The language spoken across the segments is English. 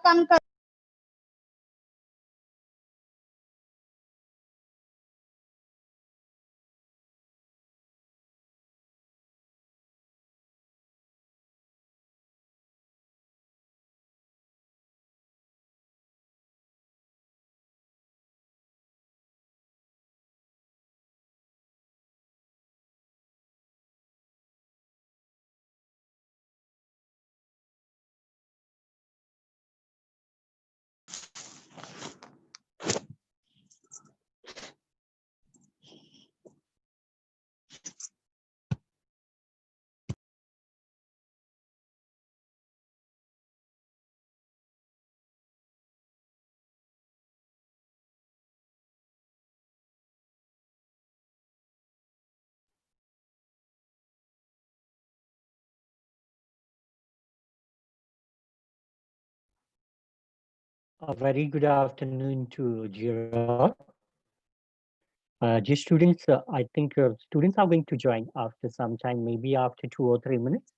कम कर A very good afternoon to Jira. Dear students, I think students are going to join after some time, maybe after 2 or 3 minutes.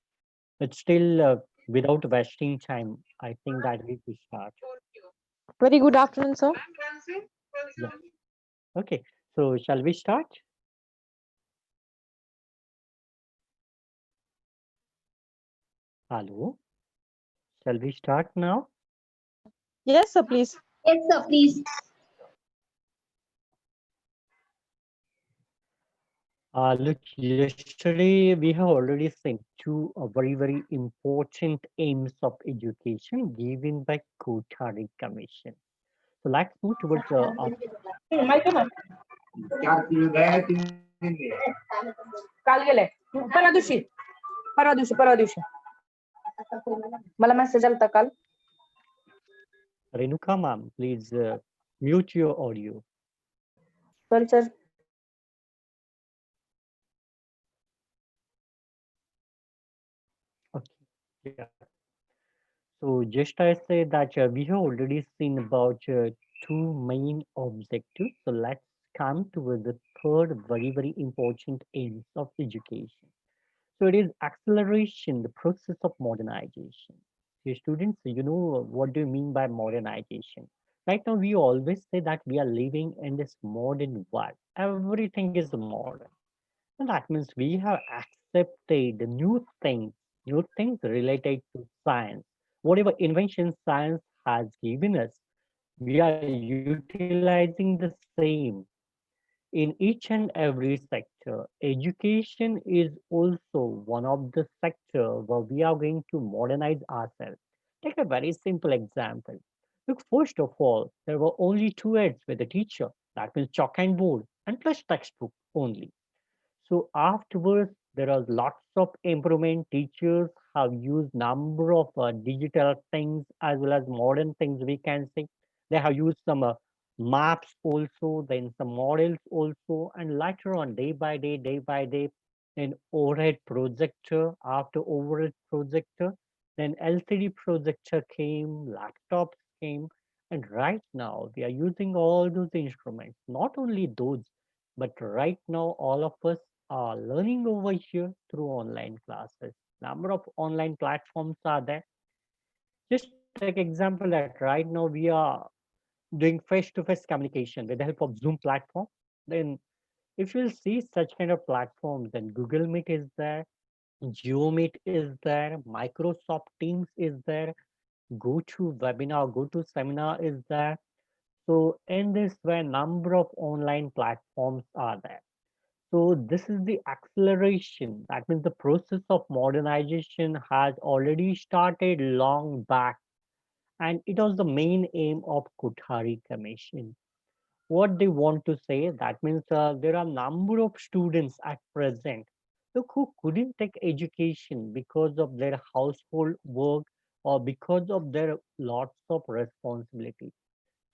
But still, without wasting time, I think that we could start. Very good afternoon, sir. Yeah. Okay. So shall we start? Hello. Shall we start now? Yes, sir, please. Yes, sir, please. Look, yesterday we have already seen two very important aims of education given by Kothari Commission. So let's move towards our काल गेले परवा दिवशी मला message आलता काल Renuka ma'am, please mute your audio. Sir Okay. Yeah. So just I say that we have already seen about two main objectives. So let's come to the third very important aims of education. So it is acceleration, the process of modernization. So students, you know what do you mean by modernization? Right now, we always say that we are living in this modern world. Everything is modern. And that means we have accepted the new things related to science. Whatever invention science has given us, we are utilizing the same in each and every sector. Education is also one of the sector where we are going to modernize ourselves. Take a very simple example. Look, first of all, there were only two aids with the teacher. That means chalk and board and plus textbook only. So afterwards, there are lots of improvement. Teachers have used number of digital things as well as modern things. We can say they have used some maps also, then some models also, and later on, day by day, then overhead projector. After overhead projector, then LCD projector came, laptops came, and right now we are using all those instruments. Not only those, but right now all of us are learning over here through online classes. Number of online platforms are there. Just take example that right now we are doing face-to-face communication with the help of Zoom platform. Then if you'll see such kind of platforms, then Google Meet is there, GeoMeet is there, Microsoft Teams is there, GoToWebinar, GoToSeminar is there. So in this way, number of online platforms are there. So this is the acceleration. That means the process of modernization has already started long back, and it was the main aim of Kothari Commission. What they want to say, that means there are number of students at present, look, who couldn't take education because of their household work or because of their lots of responsibility.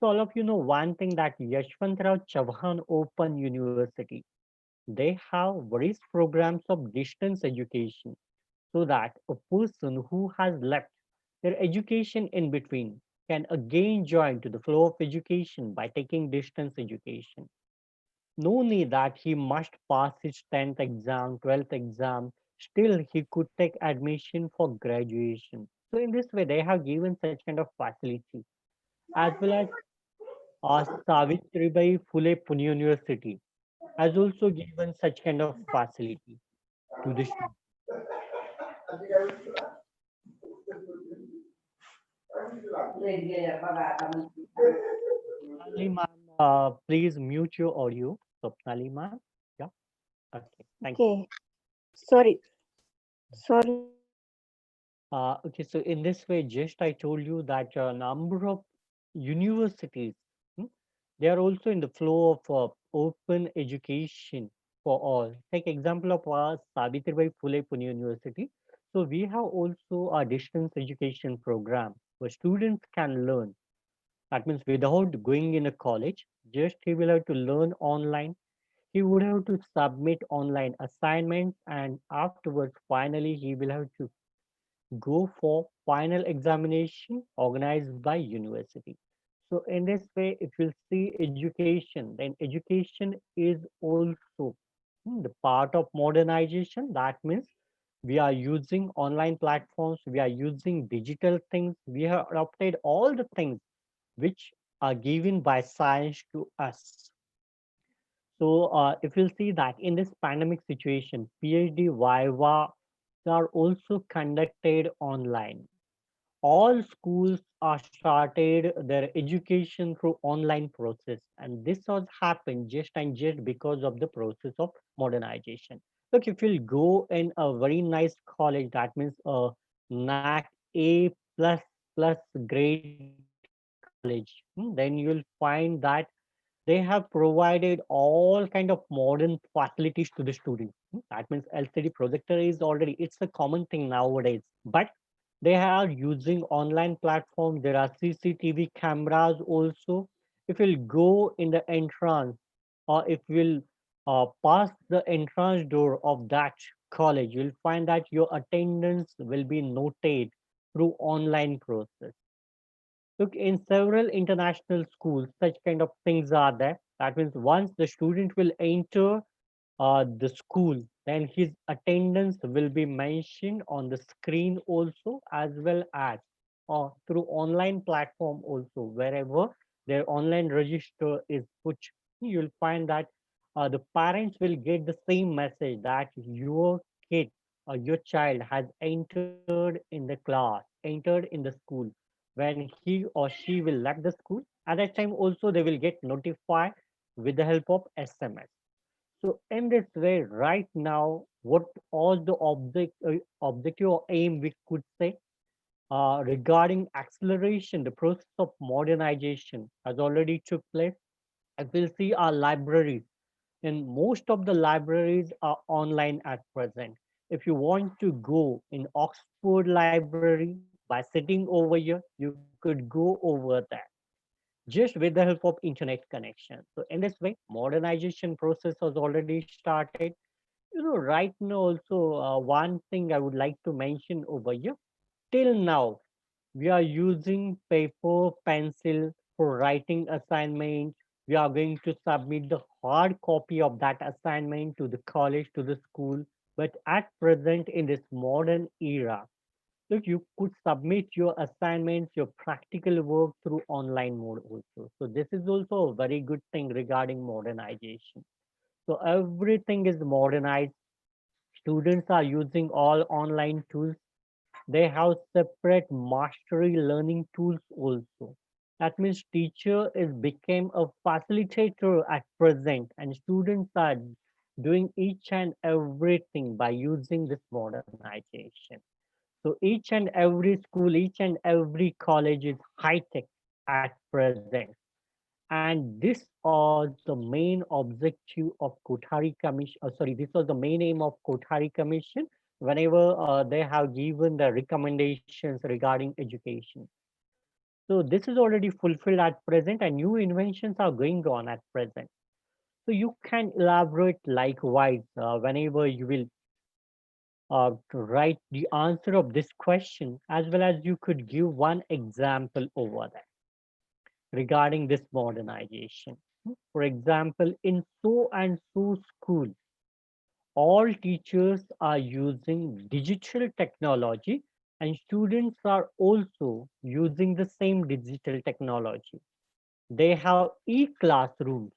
So all of you know one thing that Yashwantrao Chauhan Open University, they have various programs of distance education so that a person who has left their education in between can again join to the flow of education by taking distance education. No need that he must pass his 10th exam, 12th exam, still he could take admission for graduation. So in this way, they have given such kind of facility, as well as Savitribai Phule Pune University has also given such kind of facility to the students. Swapnali ma'am, please mute your audio. Swapnali ma'am. Yeah. Okay. Thank you. Okay, sorry, sorry. Okay. So in this way, just I told you that a number of universities, hmm, they are also in the flow of open education for all. Take example of Savitribai Phule Pune University. So we have also a distance education program where students can learn. That means without going in a college, just he will have to learn online. He would have to submit online assignments, and afterwards, finally, he will have to go for final examination organized by university. So in this way, if you see education, then education is also the part of modernization. That means we are using online platforms, we are using digital things, we have adopted all the things which are given by science to us. So if you'll see that in this pandemic situation, PhD Viva are also conducted online. All schools are started their education through online process, and this has happened just and just because of the process of modernization. Look, if you'll go in a very nice college, that means a NAC A plus plus grade college, then you'll find that they have provided all kind of modern facilities to the students. That means LCD projector is already, it's a common thing nowadays. But they are using online platform. There are CCTV cameras also. If you'll go in the entrance, or if you'll pass the entrance door of that college, you'll find that your attendance will be noted through online process. Look, in several international schools, such kind of things are there. That means once the student will enter the school, then his attendance will be mentioned on the screen also, as well as through online platform also. Wherever their online register is put, you'll find that the parents will get the same message that your kid or your child has entered in the class, entered in the school. When he or she will left the school, at that time also they will get notified with the help of SMS. So in this way, right now, what all the objective or aim we could say regarding acceleration, the process of modernization has already took place. As we'll see our libraries, and most of the libraries are online at present. If you want to go in Oxford Library by sitting over here, you could go over there just with the help of internet connection. So in this way, modernization process has already started. Right now also, one thing I would like to mention over here, till now we are using paper pencil for writing assignment. We are going to submit the hard copy of that assignment to the college, to the school. But at present, in this modern era, look, you could submit your assignments, your practical work through online mode also. So this is also a very good thing regarding modernization. So everything is modernized. Students are using all online tools. They have separate mastery learning tools also. That means teacher is became a facilitator at present, and students are doing each and everything by using this modernization. So each and every school, each and every college is high tech at present. And this was the main objective of Kothari Commission. Sorry, this was the main aim of Kothari Commission whenever they have given the recommendations regarding education. So this is already fulfilled at present, and new inventions are going on at present. So you can elaborate likewise whenever you will to write the answer of this question, as well as you could give one example over there regarding this modernization. For example, in so and so school, all teachers are using digital technology And students are also using the same digital technology. They have e-classrooms.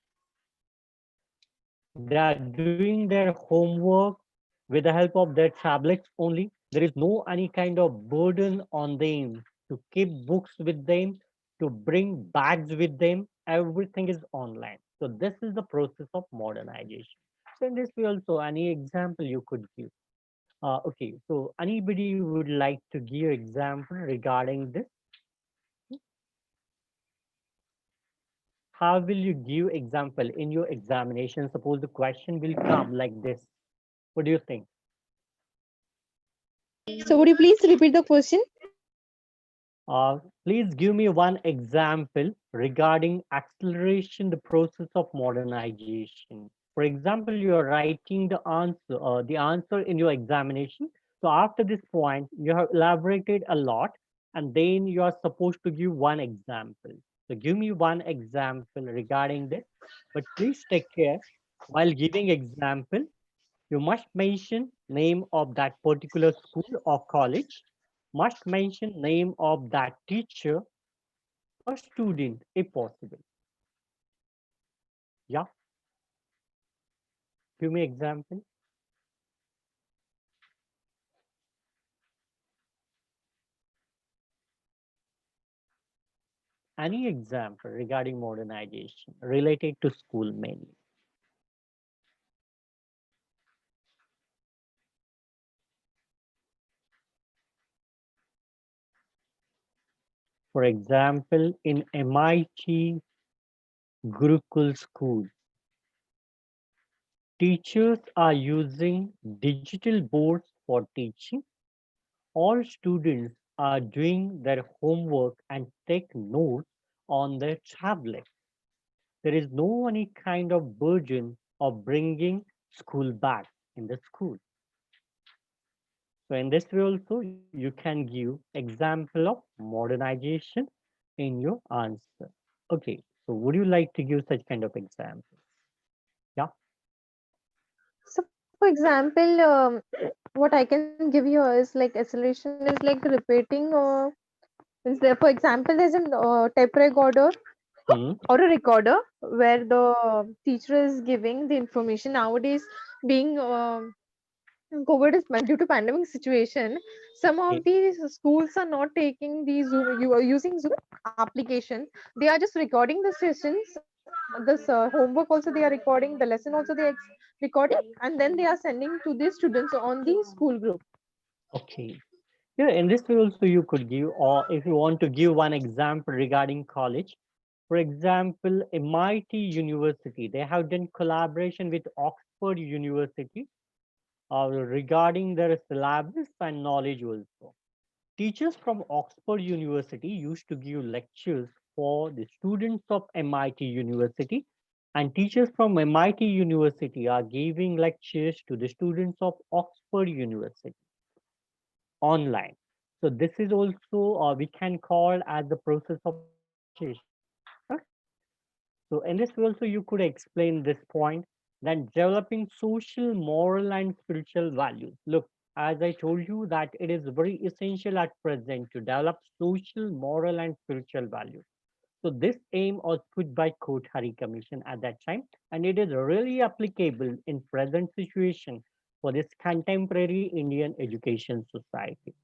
They are doing their homework with the help of their tablets only. There is no any kind of burden on them to keep books with them, to bring bags with them. Everything is online. So this is the process of modernization. So in this way also, any example you could give. Okay, so anybody would like to give example regarding this? How will you give example in your examination? Suppose the question will come like this. What do you think? So would you please repeat the question? Please give me one example regarding acceleration, the process of modernization. For example, you are writing the answer in your examination. So after this point, you have elaborated a lot, and then you are supposed to give one example. So give me one example regarding this. But please take care while giving example. You must mention name of that particular school or college, must mention name of that teacher or student if possible. Yeah, give me example. Any example regarding modernization related to school mainly. For example, in MIT Gurukul school, teachers are using digital boards for teaching. All students are doing their homework and take notes on their tablet. There is no any kind of burden of bringing school back in the school. So in this way also, you can give example of modernization in your answer. Okay, so would you like to give such kind of example? Yeah. So, for example, what I can give you is like acceleration is like repeating, means there, for example, there's a tape recorder Hmm. or a recorder where the teacher is giving the information nowadays being COVID is due to pandemic situation. Some Okay. of these schools are not taking the Zoom. You are using Zoom application. They are just recording the sessions. This homework also they are recording. The lesson also they are recording, and then they are sending to the students on the school group. Okay. Yeah, in this way also you could give, or if you want to give one example regarding college, for example, MIT University, they have done collaboration with Oxford University regarding their syllabus and knowledge also. Teachers from Oxford University used to give lectures for the students of MIT University, and teachers from MIT University are giving lectures to the students of Oxford University online. So this is also we can call as the process of modernization. Okay. So in this way also you could explain this point that developing social, moral, and spiritual values. Look, as I told you that it is very essential at present to develop social, moral, and spiritual values. So this aim was put by Kothari Commission at that time, and it is really applicable in present situation for this contemporary Indian education society.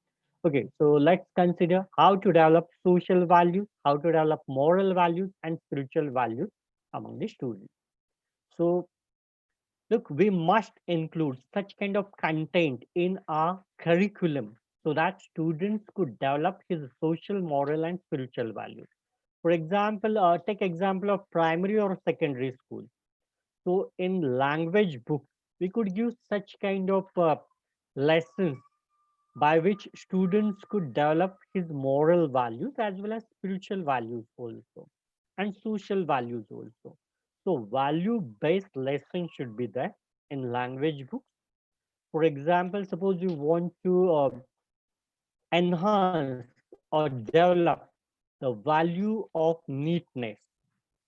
Okay, so let's consider how to develop social values, how to develop moral values and spiritual values among the students. So look, we must include such kind of content in our curriculum so that students could develop his social, moral, and spiritual values. For example, take example of primary or secondary school. So in language books, we could give such kind of lessons by which students could develop his moral values as well as spiritual values also and social values also. So value based lessons should be there in language books. For example, suppose you want to enhance or develop the value of neatness,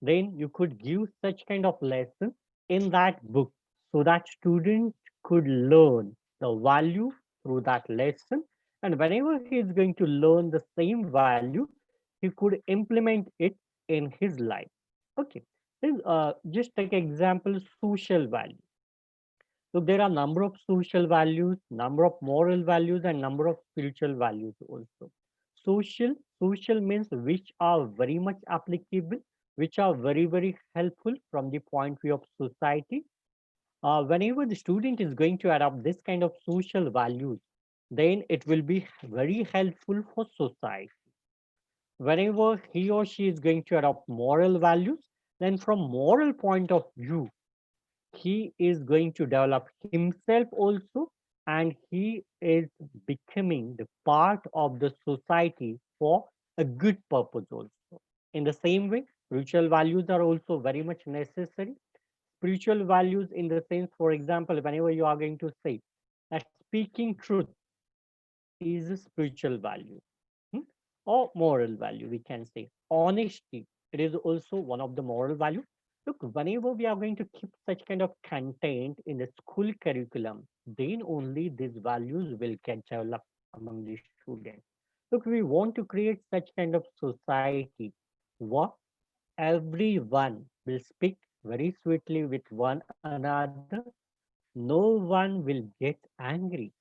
then you could give such kind of lesson in that book so that students could learn the value through that lesson And whenever he is going to learn the same value, he could implement it in his life. Okay. Then, just take example, social value. So there are number of social values, number of moral values, and number of spiritual values also. Social, social means which are very much applicable, which are very helpful from the point of view of society. Whenever the student is going to adopt this kind of social values, then it will be very helpful for society. Whenever he or she is going to adopt moral values, then from moral point of view, he is going to develop himself also, and he is becoming the part of the society for a good purpose also. In the same way, spiritual values are also very much necessary. Spiritual values in the sense, for example, whenever you are going to say that speaking truth is a spiritual value, hmm, or moral value, we can say honesty, it is also one of the moral value. Look, whenever we are going to keep such kind of content in the school curriculum, then only these values will get developed among the students. Look, we want to create such kind of society where everyone will speak very sweetly with one another. No one will get angry,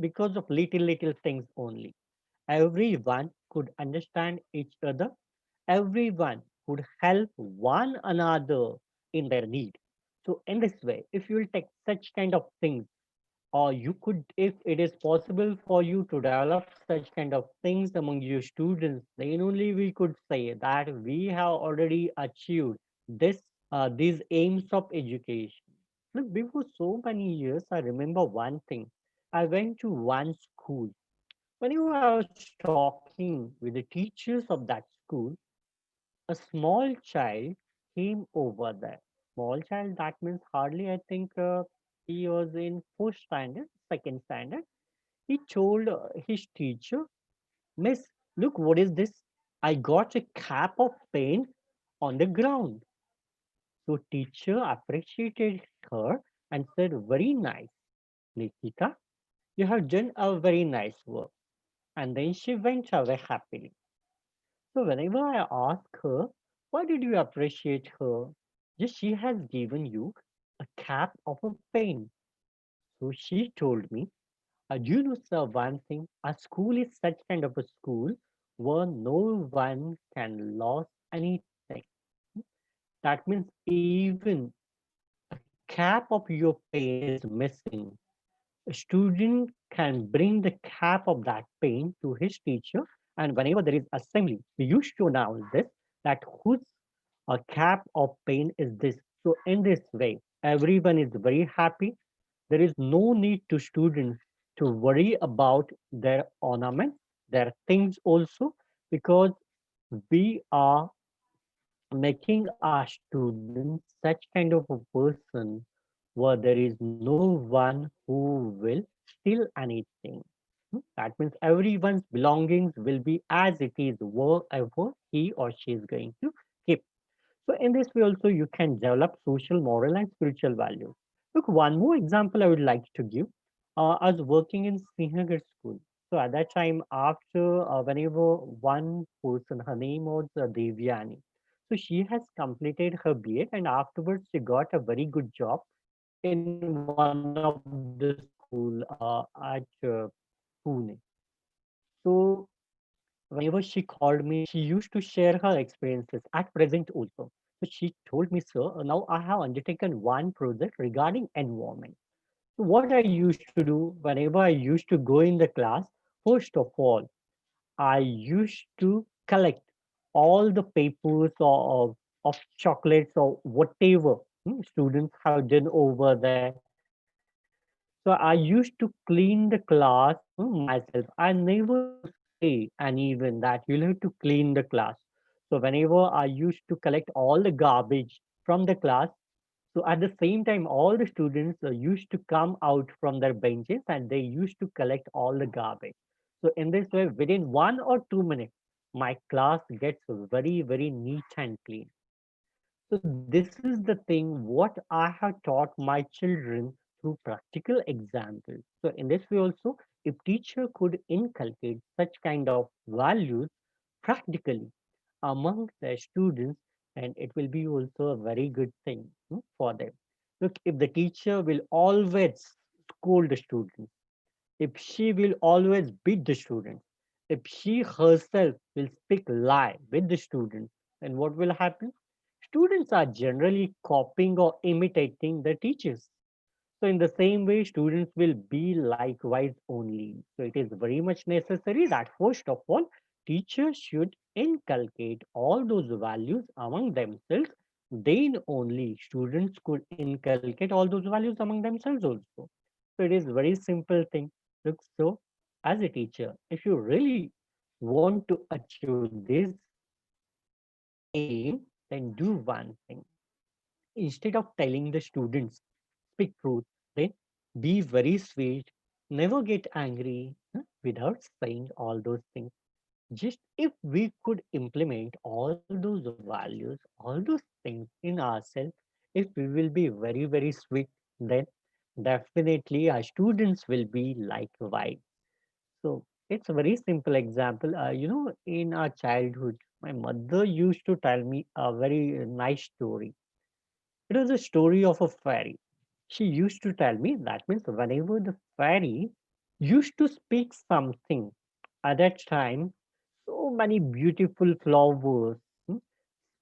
because of little things only. Everyone could understand each other. Everyone could help one another in their need. So in this way, if you will take such kind of things, or you could, if it is possible for you to develop such kind of things among your students, then only we could say that we have already achieved this, these aims of education. Look, before so many years, I remember one thing. I went to one school. Whenever I was talking with the teachers of that school, a small child came over there. Small child, that means hardly, I think, he was in first standard, second standard. He told his teacher, Miss, look, what is this? I got a cap of paint on the ground. So teacher appreciated her and said, very nice, Nikita. You have done a very nice work. And then she went away happily. So whenever I ask her, why did you appreciate her? Just she has given you a cap of a pen. So she told me, do you know, sir, one thing? A school is such kind of a school where no one can lose anything. That means even a cap of your pen is missing. A student can bring the cap of that pen to his teacher, and whenever there is assembly, we used to announce this, that whose cap of pen is this. So in this way, everyone is very happy. There is no need to students to worry about their ornaments, their things also, because we are making our students such kind of a person where there is no one who will steal anything. That means everyone's belongings will be as it is wherever he or she is going to keep. So in this way also you can develop social, moral and spiritual values. Look, one more example I would like to give. I was working in Srinagar school. So at that time, after whenever one person, her name was Devyani. So she has completed her B.Ed and afterwards she got a very good job in one of the school at Pune. So whenever she called me, she used to share her experiences at present also. So she told me, sir, now I have undertaken one project regarding environment. So what I used to do whenever I used to go in the class, first of all, I used to collect all the papers of chocolates or whatever students have done over there. So I used to clean the class myself. I never used to say anyone that you'll have to clean the class. So whenever I used to collect all the garbage from the class, so at the same time, all the students used to come out from their benches and they used to collect all the garbage. So in this way, within 1 or 2 minutes, my class gets very neat and clean. So this is the thing what I have taught my children through practical examples. So in this way also, if teacher could inculcate such kind of values practically among the students, and it will be also a very good thing for them. Look, if the teacher will always scold the students, if she will always beat the students, if she herself will speak lie with the students, then what will happen? Students are generally copying or imitating the teachers. So in the same way, students will be likewise only. So it is very much necessary that first of all, teachers should inculcate all those values among themselves. Then only students could inculcate all those values among themselves also. So it is very simple thing. Look, so as a teacher, if you really want to achieve this aim, then do one thing. Instead of telling the students, speak truth, then be very sweet, never get angry without saying all those things. Just if we could implement all those values, all those things in ourselves, if we will be very, very sweet, then definitely our students will be like white. So it's a very simple example. In our childhood, my mother used to tell me a very nice story. It was a story of a fairy. She used to tell me that means whenever the fairy used to speak something at that time, so many beautiful flowers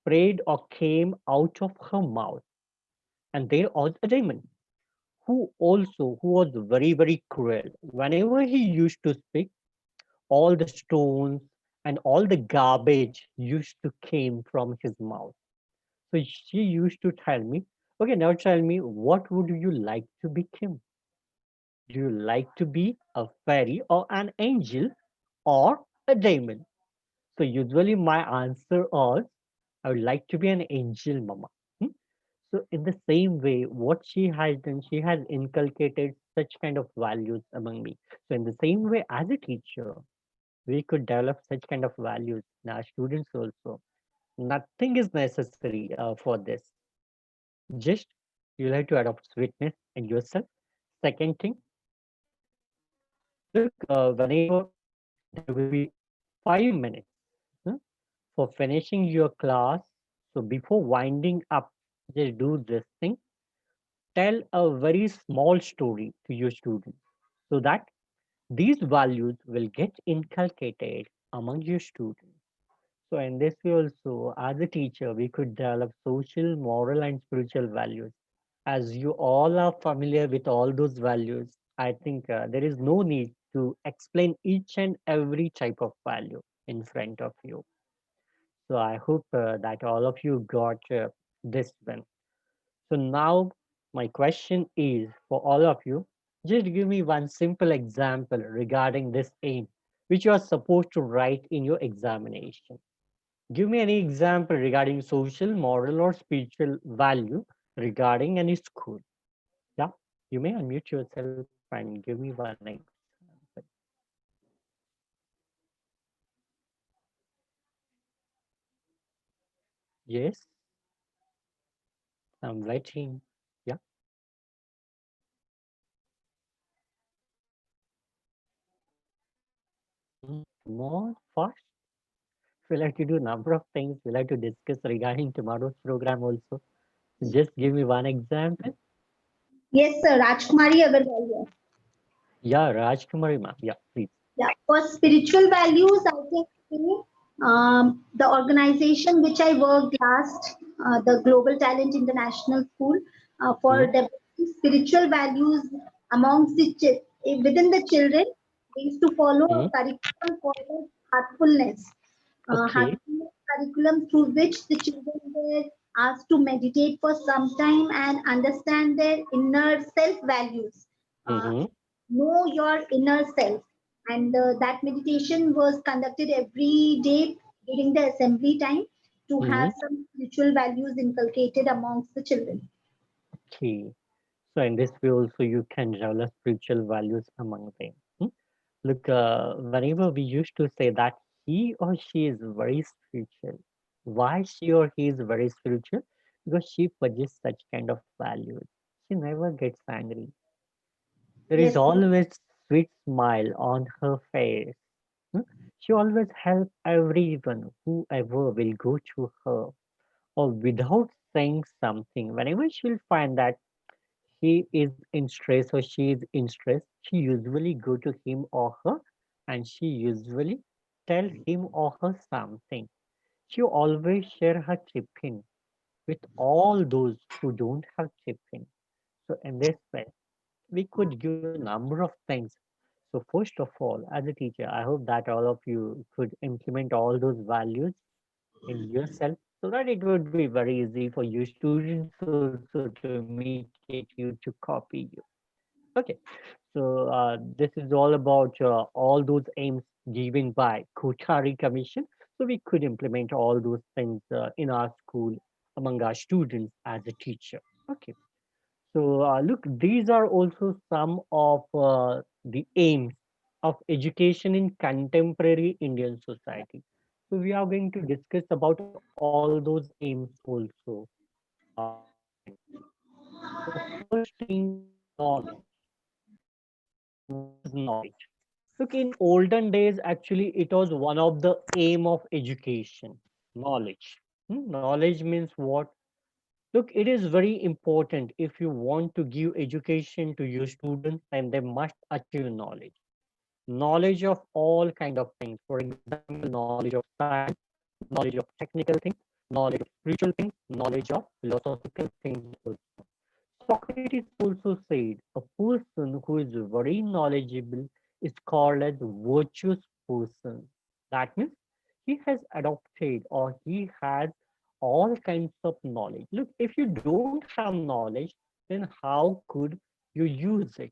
sprayed or came out of her mouth. And there was a demon who was very, very cruel. Whenever he used to speak, all the stones and all the garbage used to came from his mouth. So she used to tell me, okay, now tell me, what would you like to become? Do you like to be a fairy or an angel or a demon? So usually my answer was, I would like to be an angel, mama. Hmm? So in the same way, what she has done, she has inculcated such kind of values among me. So in the same way, as a teacher, we could develop such kind of values in our students also. Nothing is necessary for this. Just you'll have to adopt sweetness in yourself. Second thing, look, whenever there will be 5 minutes huh, for finishing your class, so before winding up, just do this thing. Tell a very small story to your students so that these values will get inculcated among your students. So in this way also, as a teacher, we could develop social, moral, and spiritual values. As you all are familiar with all those values, I think there is no need to explain each and every type of value in front of you. So I hope that all of you got this one. So now my question is for all of you, just give me one simple example regarding this aim, which you are supposed to write in your examination. Give me any example regarding social, moral, or spiritual value regarding any school. Yeah, you may unmute yourself and give me one example. Yes, I'm waiting. Yeah. Come on, fast. We'll have to do a number of things. We'll have to discuss regarding tomorrow's program also. Just give me one example. Yes, sir. Rajkumari Agarwal here. Yeah, Rajkumari ma'am. Yeah, please. Yeah. For spiritual values, I think the organization which I worked last, the Global Talent International School, for Hmm. developing spiritual values amongst within the children, they used to follow Hmm. a curriculum called heartfulness. Okay. Heartfulness curriculum through which the children were asked to meditate for some time and understand their inner self values. Uh, Mm-hmm. know your inner self, and that meditation was conducted every day during the assembly time to Mm-hmm. have some spiritual values inculcated amongst the children. Okay. So in this way also you can develop spiritual values among them. Hmm? Look, whenever we used to say that he or she is very spiritual, why she or he is very spiritual? Because she possesses such kind of values. She never gets angry. There is Yes, always sweet smile on her face. Hmm? She always helps everyone, whoever will go to her, or without saying something. Whenever she'll find that he is in stress or she is in stress, she usually go to him or her and she usually tell him or her something. She always share her tiffin with all those who don't have tiffin. So in this way, we could give a number of things. So first of all, as a teacher, I hope that all of you could implement all those values in yourself so that it would be very easy for your students also to imitate you, to copy you. Okay, so this is all about all those aims given by Kothari Commission. So we could implement all those things in our school among our students as a teacher. Okay, so look, these are also some of the aims of education in contemporary Indian society. So we are going to discuss about all those aims also in this session. So first thing, knowledge. What is knowledge? Look, in olden days, actually, it was one of the aim of education. Knowledge. Knowledge means what? Look, it is very important. If you want to give education to your students, then they must achieve knowledge. Knowledge of all kind of things. For example, knowledge of science, knowledge of technical things, knowledge of spiritual things, knowledge of philosophical things also. Socrates also said a person who is very knowledgeable is called as virtuous person. That means he has adopted or he has all kinds of knowledge. Look, if you don't have knowledge, then how could you use it?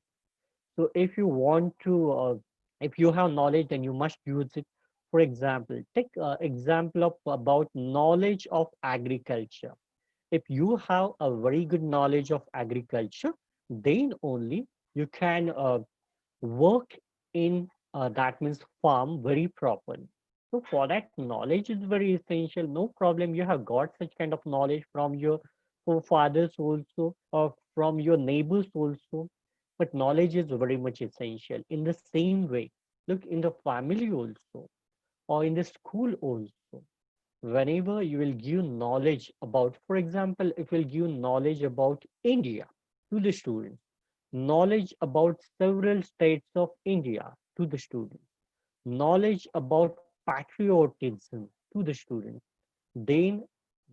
So if you want to, if you have knowledge, then you must use it. For example, take example of about knowledge of agriculture. If you have a very good knowledge of agriculture, then only you can work in that means farm very properly. So for that, knowledge is very essential. No problem, you have got such kind of knowledge from your forefathers also, or from your neighbors also. But knowledge is very much essential. In the same way, look, in the family also, or in the school also, whenever you will give knowledge about, for example, if you'll give knowledge about India to the students, knowledge about several states of India to the students, knowledge about patriotism to the students, then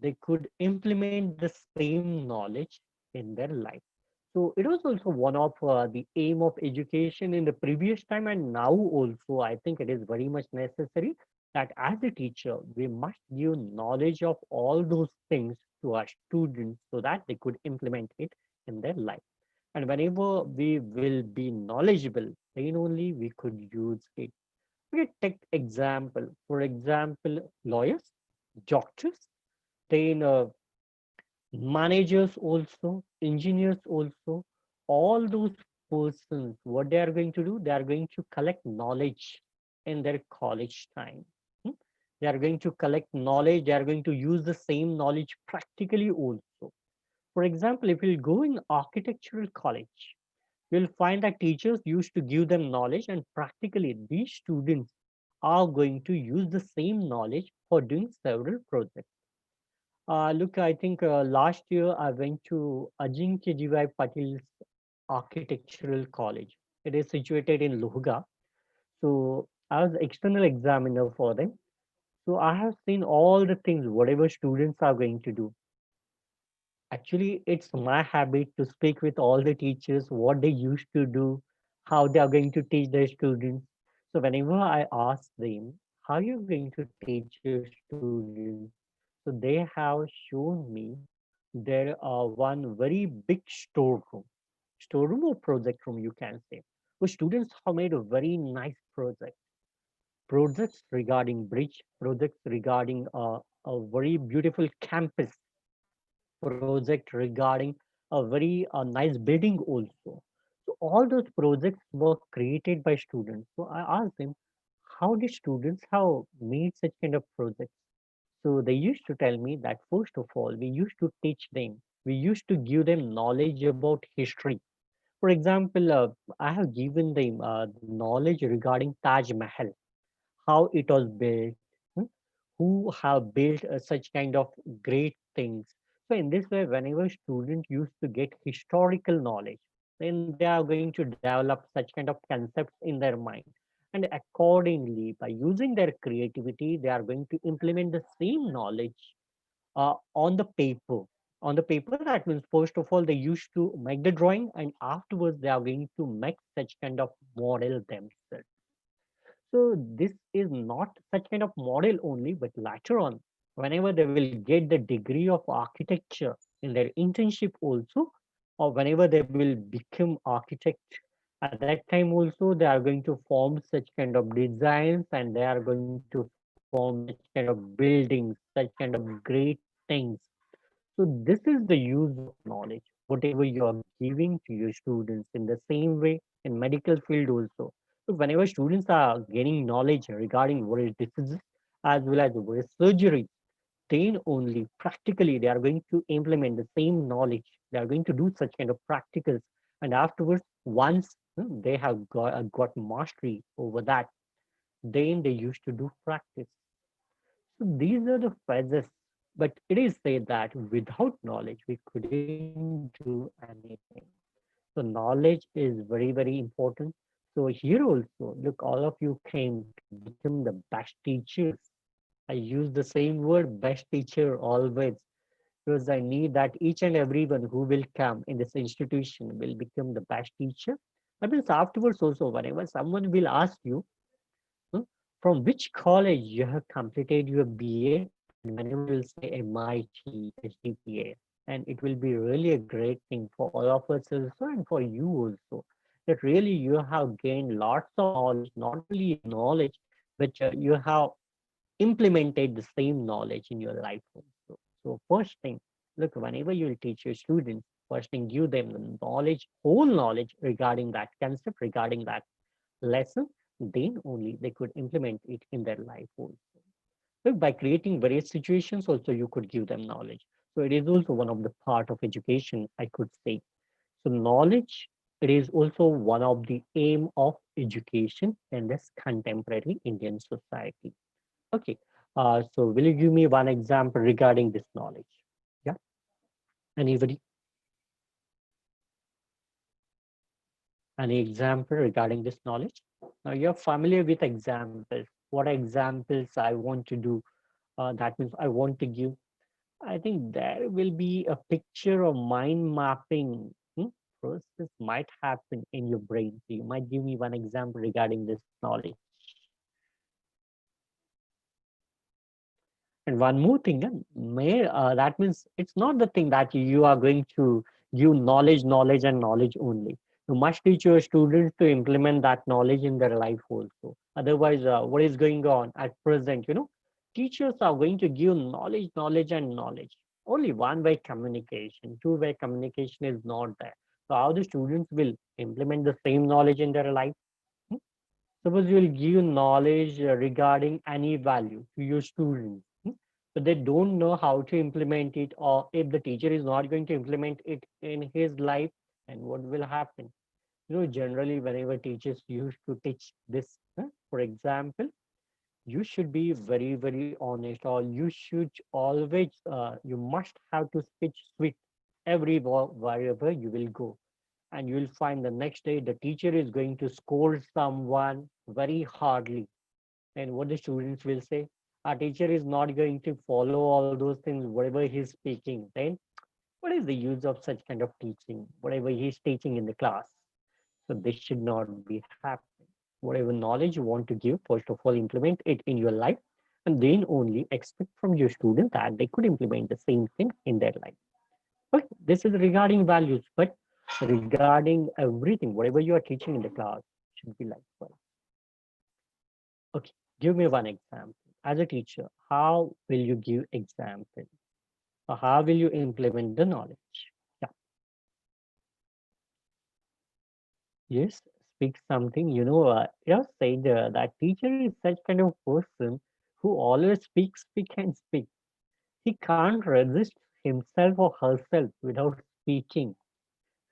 they could implement the same knowledge in their life. So it was also one of the aim of education in the previous time, and now also I think it is very much necessary that as a teacher we must give knowledge of all those things to our students so that they could implement it in their life. And whenever we will be knowledgeable, then only we could use it. We take example, for example, lawyers, doctors, then managers also, engineers also, all those persons, what they are going to do, they are going to collect knowledge in their college time. Hmm? They are going to collect knowledge, they are going to use the same knowledge practically also. For example, if you go in architectural college, you'll find that teachers used to give them knowledge, and practically these students are going to use the same knowledge for doing several projects. Look, I think last year I went to Ajinkya Patil's Architectural College. It is situated in Lohga. So I was external examiner for them. So I have seen all the things, whatever students are going to do. Actually, it's my habit to speak with all the teachers, what they used to do, how they are going to teach their students. So whenever I ask them, how are you going to teach your students? So they have shown me there one very big storeroom, storeroom or project room, you can say. So students have made a very nice project, projects regarding bridge, projects regarding a very beautiful campus, project regarding a very nice building also. So all those projects were created by students. So I asked them, how did students have made such kind of projects? So they used to tell me that first of all, we used to teach them, we used to give them knowledge about history. For example, I have given them knowledge regarding Taj Mahal, how it was built, hmm, who have built such kind of great things. So in this way, whenever student used to get historical knowledge, then they are going to develop such kind of concepts in their mind. And accordingly, by using their creativity, they are going to implement the same knowledge on the paper. On the paper, that means first of all, they used to make the drawing, and afterwards, they are going to make such kind of model themselves. So this is not such kind of model only, but later on, whenever they will get the degree of architecture in their internship also, or whenever they will become architect, at that time also they are going to form such kind of designs and they are going to form such kind of buildings, such kind of great things. So this is the use of knowledge, whatever you are giving to your students in the same way in medical field also. So whenever students are gaining knowledge regarding what is diseases as well as what is surgery, then only practically they are going to implement the same knowledge. They are going to do such kind of practicals. And afterwards, once they have got mastery over that, then they used to do practice. So these are the phases. But it is said that without knowledge, we couldn't do anything. So knowledge is very, very important. So here also, look, all of you came to become the best teachers. I use the same word, best teacher, always, because I need that each and everyone who will come in this institution will become the best teacher. That means afterwards also, whenever someone will ask you, "Hmm, from which college you have completed your B.Ed, and whenever you'll say MIT, SDPA, and it will be really a great thing for all of us also and for you also, that really you have gained lots of knowledge, not only knowledge, but you have implemented the same knowledge in your life also. So first thing, look, whenever you'll teach your students, first thing, give them the knowledge, whole knowledge regarding that concept, regarding that lesson, then only they could implement it in their life also. Look, by creating various situations also you could give them knowledge. So it is also one of the part of education, I could say. So knowledge, it is also one of the aim of education in this contemporary Indian society. Okay. So will you give me one example regarding this knowledge? Yeah. Anybody? Any example regarding this knowledge? Now you're familiar with examples. What examples I want to do? That means I want to give. I think there will be a picture of mind mapping process might happen in your brain. So you might give me one example regarding this knowledge. And one more thing, that means it's not the thing that you are going to give knowledge, knowledge, and knowledge only. You must teach your students to implement that knowledge in their life also. Otherwise, what is going on at present? Teachers are going to give knowledge, knowledge, and knowledge. Only one-way communication, two-way communication is not there. So how the students will implement the same knowledge in their life? Hmm? Suppose you will give knowledge regarding any value to your students, but they don't know how to implement it, or if the teacher is not going to implement it in his life, and what will happen? Generally, whenever teachers used to teach this, for example, you should be very, very honest, or you should always, you must have to speak sweet wherever you will go, and you will find the next day the teacher is going to scold someone very hardly, and what the students will say, our teacher is not going to follow all those things whatever he's speaking, then what is the use of such kind of teaching, whatever he's teaching in the class? So this should not be happening. Whatever knowledge you want to give, first of all implement it in your life, and then only expect from your students that they could implement the same thing in their life. Okay, this is regarding values, but regarding everything, whatever you are teaching in the class should be like, well, okay, give me one example. As a teacher, how will you give example? Or how will you implement the knowledge? Yeah. Yes, speak something. You have said that teacher is such kind of person who always speaks, speak, and speak. He can't resist himself or herself without speaking.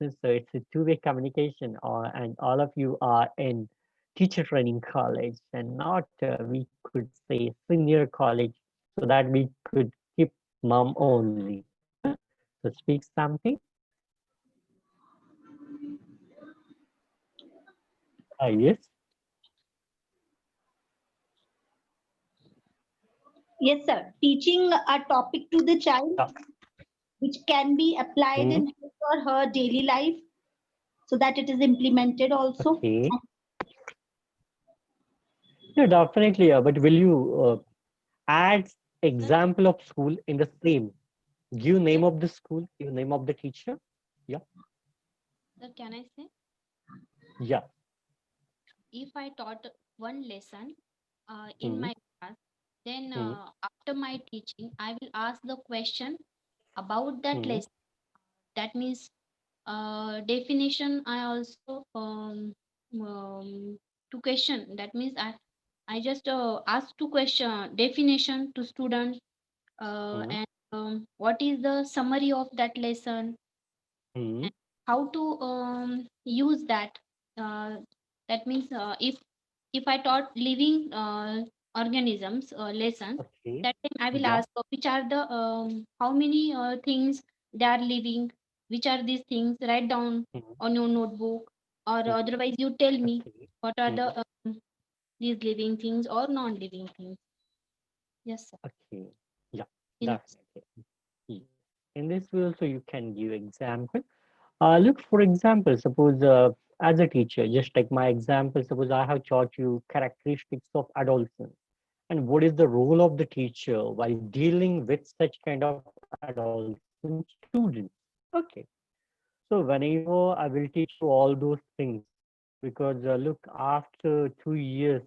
So it's a two-way communication, and all of you are in teacher training college, and not we could say senior college, so that we could keep mom only. So speak something. Yes. Yes, sir. Teaching a topic to the child Uh, which can be applied hmm, in his or her daily life so that it is implemented also. okay. Yeah, definitely. But will you add Sir, example of school in the same? Give sir, name of the school, give name of the teacher. Yeah, sir, can I say? yeah. If I taught one lesson in Hmm, my class, then hmm, after my teaching, I will ask the question about that hmm, lesson. That means definition. I also to question. That means I just ask to question definition to student hmm, and what is the summary of that lesson hmm. and how to use that. That means if I taught living organisms lesson, Okay. that time I will Yeah. ask which are the how many things they are living, which are these things, write down Hmm, on your notebook, or hmm, otherwise you tell me okay. what are Hmm, the these living things or non-living things. Yes, sir. okay. Yeah, In definitely. Yes. In this way also you can give example. Look, for example, suppose as a teacher, just take my example, suppose I have taught you characteristics of adolescence and what is the role of the teacher while dealing with such kind of adolescent students. Okay. So whenever I will teach you all those things, because look, after 2 years,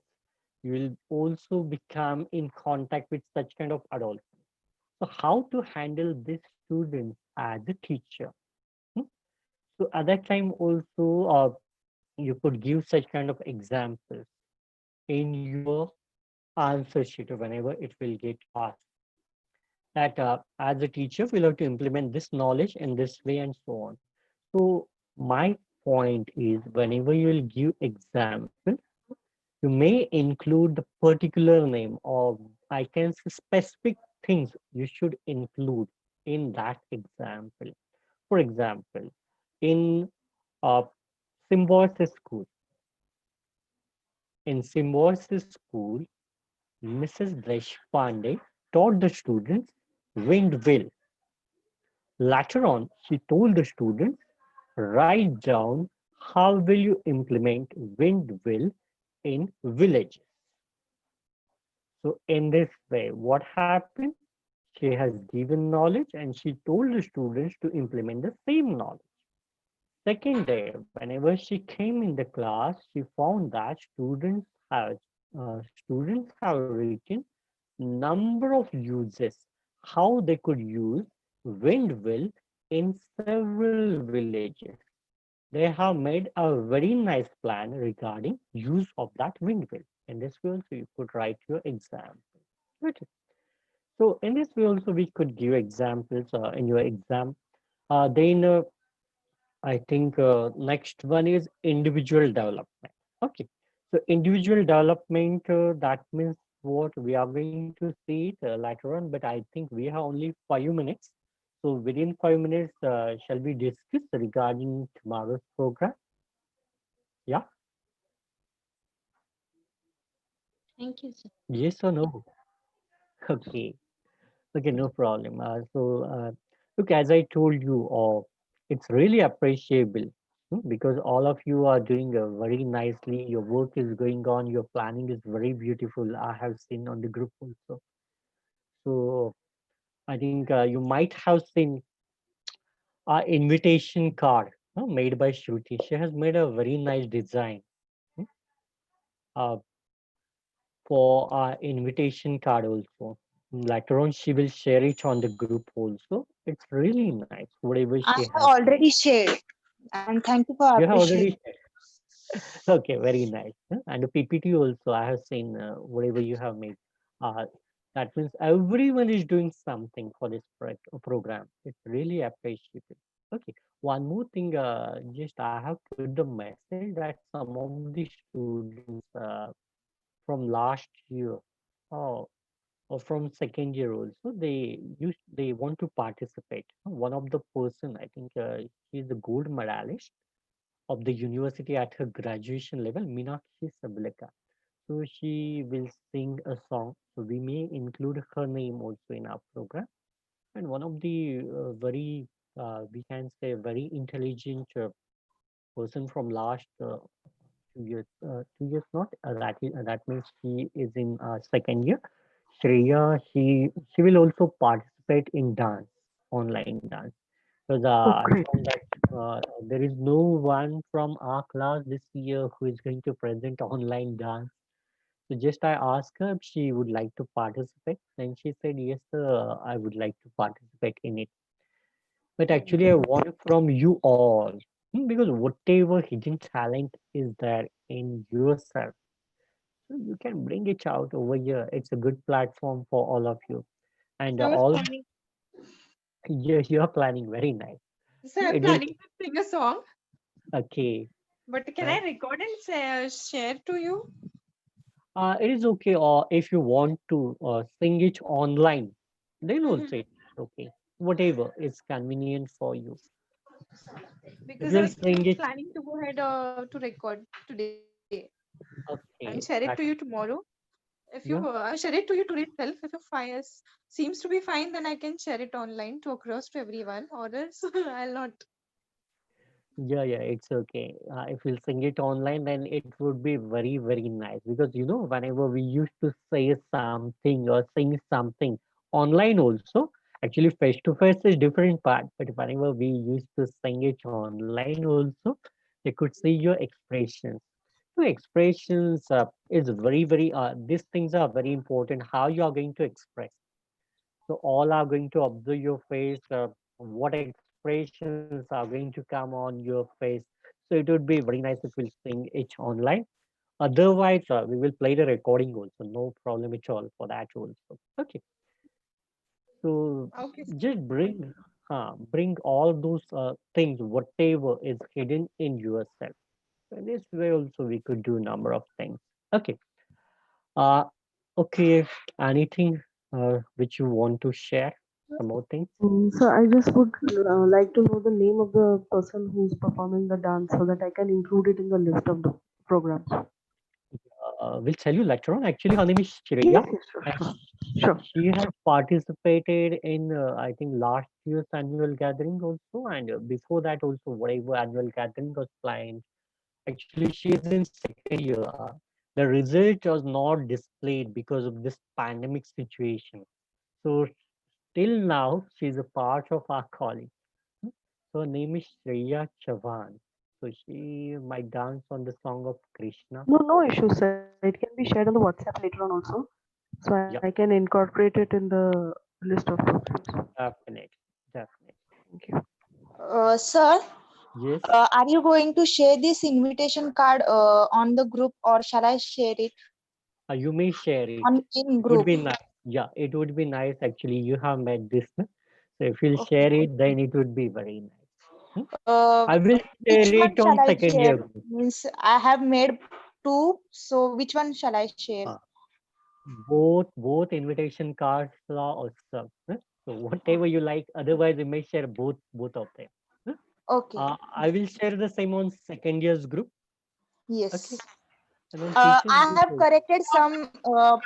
you will also become in contact with such kind of adults. So how to handle these students as a teacher? Hmm? So at that time also, you could give such kind of examples in your answer sheet whenever it will get asked. That as a teacher, we'll have to implement this knowledge in this way and so on. So my point is, whenever you will give example, you may include the particular name or I can say specific things you should include in that example. For example, in uh, symbiosis school, in symbiosis school, Mrs. Deshpande taught the students wind will. Later on, she told the students, write down how will you implement wind will in villages. So in this way, what happened? She has given knowledge and she told the students to implement the same knowledge. Second day, whenever she came in the class, she found that students have written number of uses how they could use windmill in several villages. They have made a very nice plan regarding use of that windmill. In this way also you could write your example. Okay. So in this way also we could give examples in your exam. Then I think next one is individual development. Okay. So individual development, that means what we are going to see it later on, but I think we have only 5 minutes. So within 5 minutes, shall we discuss regarding tomorrow's program? Yeah. thank you, sir. Yes or no? Okay. Okay, no problem. Look, as I told you, it's really appreciable because all of you are doing very nicely. Your work is going on. Your planning is very beautiful. I have seen on the group also. So I think you might have seen our invitation card made by Shruti. She has made a very nice design hmm, uh, for our invitation card also. Later on, she will share it on the group also. It's really nice, whatever I she have has made. already shared, and thank you for You have appreciating. already shared. Okay, very nice. And the PPT also, I have seen whatever you have made. Uh, that means everyone is doing something for this program. It's really appreciated. Okay. One more thing, just I have put the message that some of the students from last year, oh, or from second year also, they want to participate. One of the person, I think, she's the gold medalist of the university at her graduation level, Meenakshi Sableka. So she will sing a song. So we may include her name also in our program. And one of the very, we can say, very intelligent person from last 2 years, 2 years not, that means she is in second year. Shreya, she will also participate in dance, online dance. Because Oh, I great. found that there is no one from our class this year who is going to present online dance. So just I asked her if she would like to participate, and she said, yes, sir, I would like to participate in it. But actually, I want from you all, because whatever hidden talent is there in yourself, so you can bring it out over here. It's a good platform for all of you. And So I was all planning, you're planning very nice. so I'm It will, planning to sing a song, okay. but can uh, I record and share to you? it is okay. Or if you want to sing it online, then Mhm. also it's okay. Whatever is convenient for you. If Because I you'll was sing it, planning to go ahead to record today and share it to you okay, tomorrow. If you yeah. share it to you today itself, if your fire seems to be fine, then I can share it online to across to everyone, or else I'll not. Yeah, yeah, it's okay. If you'll sing it online, then it would be very, very nice because whenever we used to say something or sing something online also, actually face to face is different part. But whenever we used to sing it online also, they could see your expressions. So expressions is very, very. These things are very important. How you are going to express. So all are going to observe your face, what expressions are going to come on your face. So it would be very nice if we'll sing it online. Otherwise, we will play the recording also. No problem at all for that also. Okay. So Okay. just bring all those things, whatever is hidden in yourself. In this way also we could do a number of things. Okay. Uh, okay. Anything which you want to share? Some more things? So I just would like to know the name of the person who's performing the dance so that I can include it in the list of the programs. Will tell you later on. Actually, her name is Yes, Shreya, yes, sure, and sure. Sure. she has participated in, I think, last year's annual gathering also, and before that also, whatever annual gathering was planned. Actually, she is in second year. The result was not displayed because of this pandemic situation. So till now, she is a part of our college. Hmm. So her name is Shreya Chavan. So she might dance on the song of Krishna. No, no issues, sir. It can be shared on the WhatsApp later on also. So I Yeah, can incorporate it in the list of programs. definitely, definitely. Thank you. Sir, Yes, are you going to share this invitation card on the group, or shall I share it you may share it. on in It would group? be nice. Yeah, it would be nice. Actually, you have met this. No? So if you'll Okay. share it, then it would be very nice. Hmm? I will Which share one it shall on I second share? year group. Means I have made two, so which one shall I share? Uh, both invitation cards are awesome. Huh? So whatever you like. Otherwise, you may share both of them. Huh? Okay. I will share the same on second year's group. Okay, Yes. and on teachers I group have also. corrected some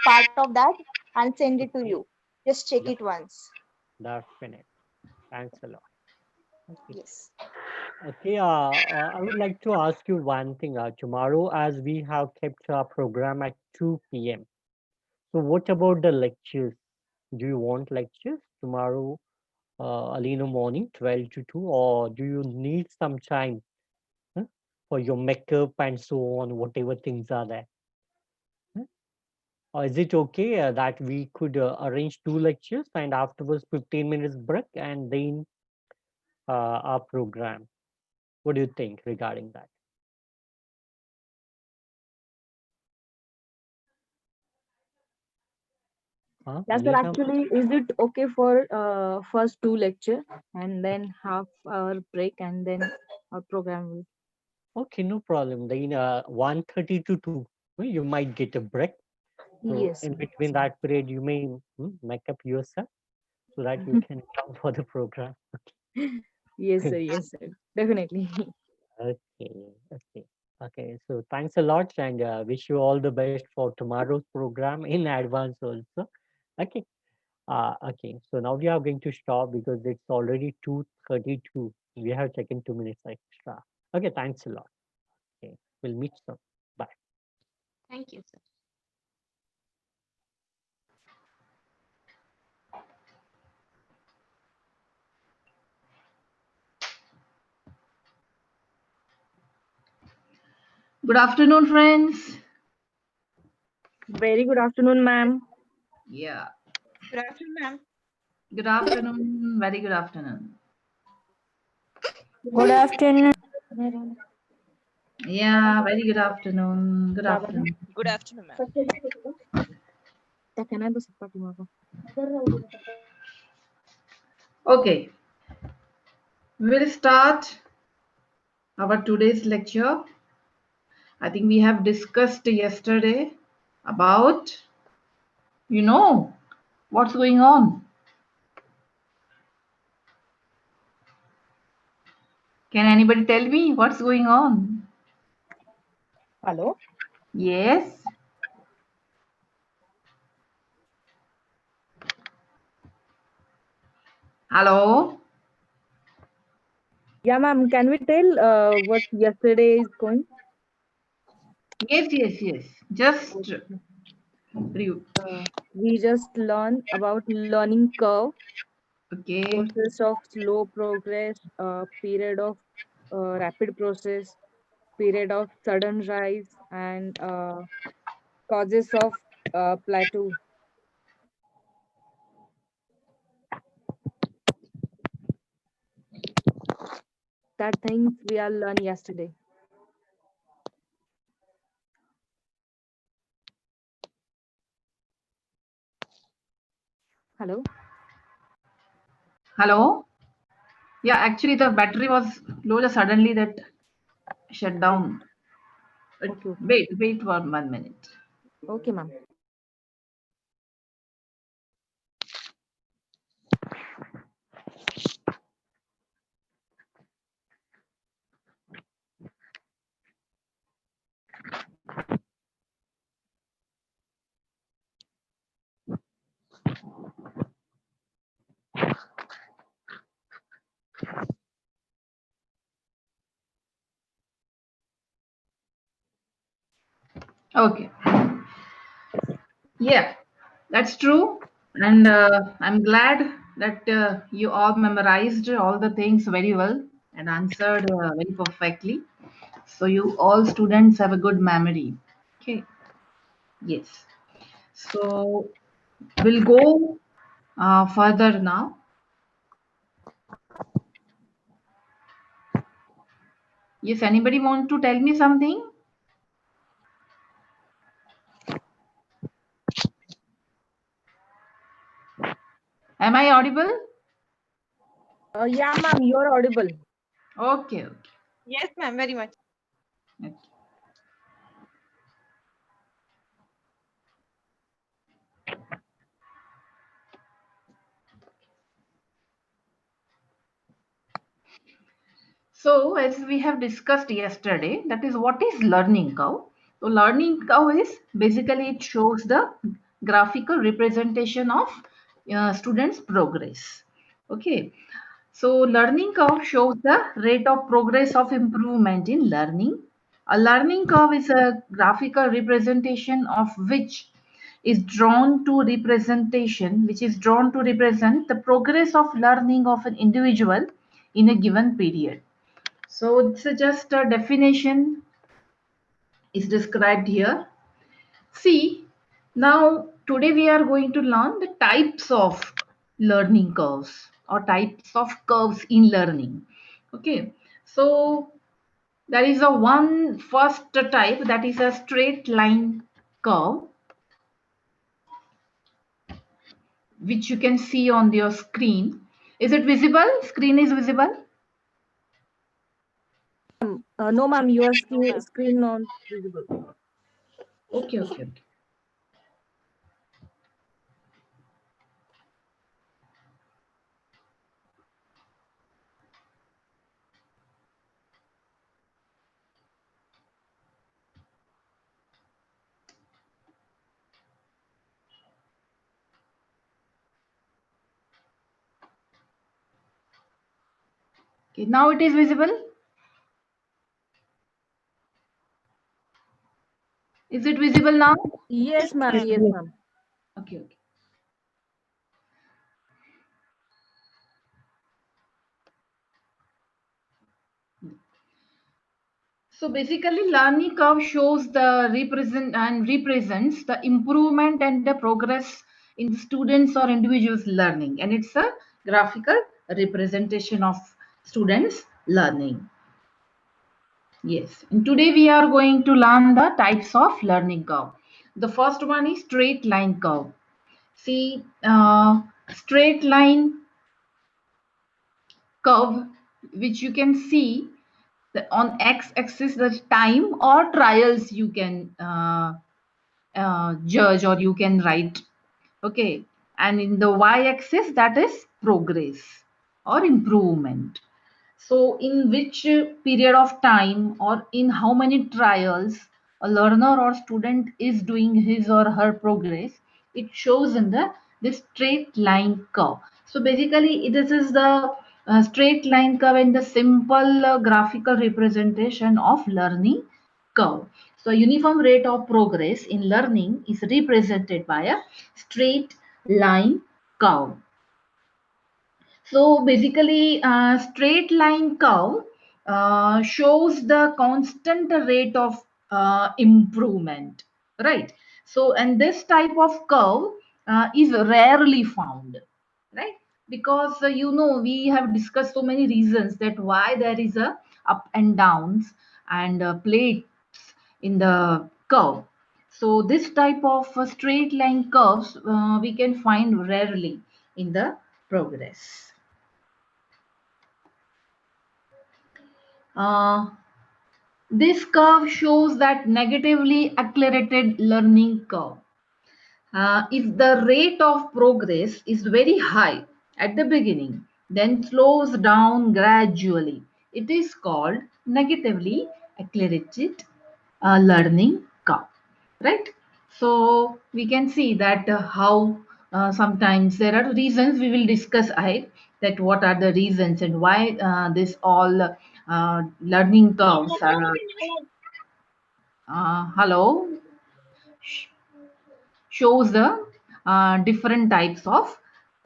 part of that and send it to Okay, you. Just check yeah, it once. definitely. Thanks a lot. Okay. Yes. Okay, I would like to ask you one thing. Tomorrow, as we have kept our program at 2 p.m. So, what about the lectures? Do you want lectures tomorrow, early in the morning, 12 to 2, or do you need some time huh, for your makeup and so on, whatever things are there? Huh? Or is it okay that we could arrange two lectures and afterwards 15 minutes break and then our program? What do you think regarding that? Yeah, sir. Actually, is it okay for first 2 lecture and then half hour break and then our program will? Okay, no problem. Then 1:30 to 2, you might get a break. So Yes. in between that period, you may make up yourself so that you can come for the program. Yes, sir. Yes, sir. Definitely. Okay, okay, okay. So thanks a lot, and wish you all the best for tomorrow's program in advance also. Okay. Okay. So now we are going to stop because it's already 2:32. We have taken 2 minutes extra. Okay. Thanks a lot. Okay. We'll meet soon. Bye. Thank you, sir. Good afternoon, friends. Very good afternoon, ma'am. Yeah. Good afternoon, ma'am. Good afternoon. Very good afternoon. Good afternoon. Yeah, very good afternoon. Good afternoon. Good afternoon, ma'am. Can I go sit tomorrow? Okay. We'll start our today's lecture. I think we have discussed yesterday about, what's going on. Can anybody tell me what's going on? Hello. Yes. Hello. Yeah, ma'am. Can we tell what yesterday is going? Yes. Just review. We just learned about learning curve, Okay. process of slow progress, period of rapid process, period of sudden rise, and causes of plateau. That things we are learned yesterday. Hello. Hello. Yeah, actually the battery was low, just suddenly that shut down. Okay. Wait for 1 minute. Okay, ma'am. Okay. Yeah, that's true. And I'm glad that you all memorized all the things very well and answered very perfectly. So you all students have a good memory. Okay. Yes. So we'll go further now. Yes, anybody want to tell me something? Am I audible? Yeah, ma'am. You're audible. Okay. Yes, ma'am. Very much. Okay. So, as we have discussed yesterday, that is what is learning curve. So, learning curve is basically it shows the graphical representation of students' progress. Okay. So, learning curve shows the rate of progress of improvement in learning. A learning curve is a graphical representation of which is drawn to representation, which is drawn to represent the progress of learning of an individual in a given period. So it's just a definition is described here. See, now today we are going to learn the types of learning curves or types of curves in learning. Okay, so there is a one first type that is a straight line curve. which you can see on your screen. Is it visible? Screen is visible? No, ma'am, your screen not visible. Okay, okay, okay. Okay, now it is visible. Is it visible now? Yes, ma'am. Yes, ma'am. Okay, okay. So basically, learning curve shows the represents the improvement and the progress in the students or individuals learning, and it's a graphical representation of students learning. Yes, and today we are going to learn the types of learning curve. The first one is straight line curve. See, straight line curve, which you can see on x-axis the time or trials you can judge or you can write. Okay, and in the y-axis that is progress or improvement. So in which period of time or in how many trials a learner or student is doing his or her progress, it shows in the this straight line curve. So basically this is the straight line curve and the simple graphical representation of learning curve. So uniform rate of progress in learning is represented by a straight line curve. So basically, straight line curve shows the constant rate of improvement, right? So, and this type of curve is rarely found, right? Because you know, we have discussed so many reasons that why there is a up and downs and plates in the curve. So this type of straight line curves we can find rarely in the progress. Uh, this curve shows that negatively accelerated learning curve. If the rate of progress is very high at the beginning, then slows down gradually, it is called negatively accelerated learning curve, right? So we can see that how sometimes there are reasons we will discuss ahead, that what are the reasons and why this all learning curves are. Hello, shows the different types of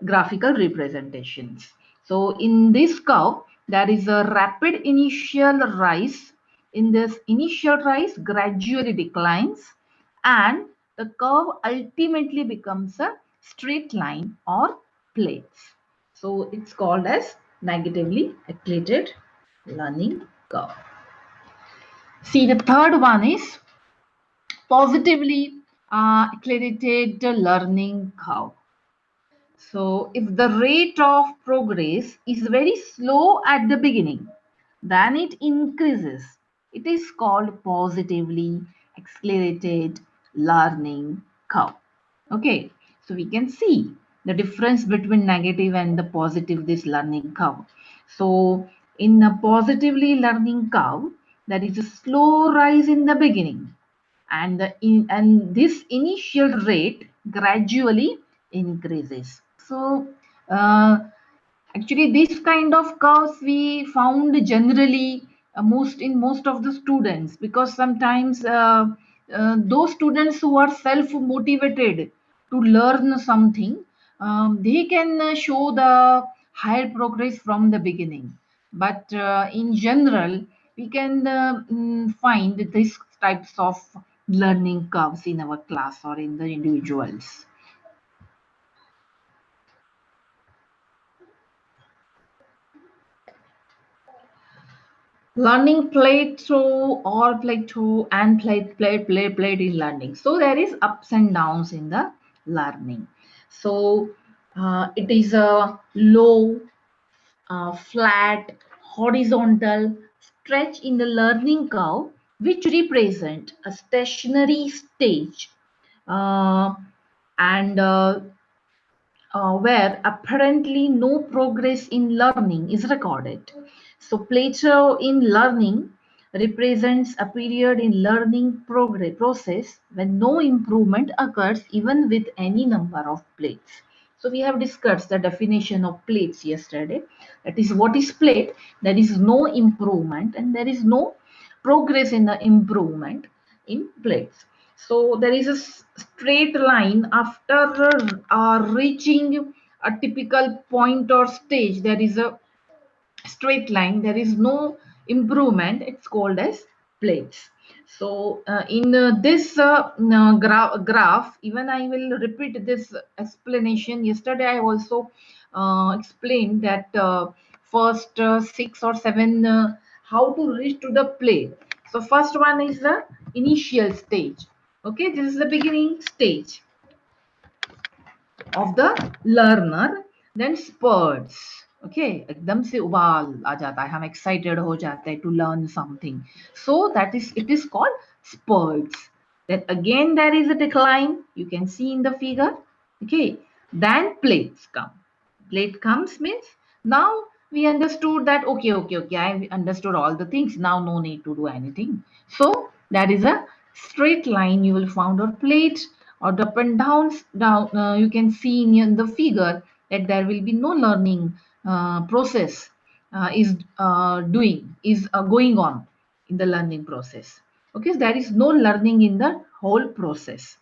graphical representations. So in this curve, there is a rapid initial rise. In this initial rise gradually declines and the curve ultimately becomes a straight line or plates. So it's called as negatively accelerated learning curve. See, the third one is positively accelerated learning curve. So if the rate of progress is very slow at the beginning, then it increases. It is called positively accelerated learning curve. Okay, so we can see the difference between negative and the positive this learning curve. So in a positively learning curve, there is a slow rise in the beginning and this initial rate gradually increases. So actually this kind of curves we found generally most of the students, because sometimes those students who are self motivated to learn something, they can show the higher progress from the beginning, but in general we can find these types of learning curves in our class or in the individuals. Learning plateau or plateau and plate is learning. So there is ups and downs in the learning. So It is a low, flat, horizontal stretch in the learning curve, which represent a stationary stage, and where apparently no progress in learning is recorded. So plateau in learning represents a period in learning progress process when no improvement occurs even with any number of plates. So we have discussed the definition of plates yesterday. That is, what is plate? There is no improvement and there is no progress in the improvement in plates. So there is a straight line after reaching a typical point or stage. There is a straight line. There is no improvement. It's called as plates. So in this graph, even I will repeat this explanation. Yesterday I also explained that first 6 or 7 how to reach to the plate. So first one is the initial stage. Okay, this is the beginning stage of the learner. Then spurts. Okay, एकदम से उबाल आ जाता है, हम excited हो जाते हैं to learn something. So that is, it is called spurts. Then again there is a decline. You can see in the figure. Okay, then plates come. Plate comes means now we understood that okay, I understood all the things. Now no need to do anything. So that is a straight line you will find on plate, or the up and downs down. You can see in the figure that there will be no learning process is going on in the learning process. Okay, so there is no learning in the whole process.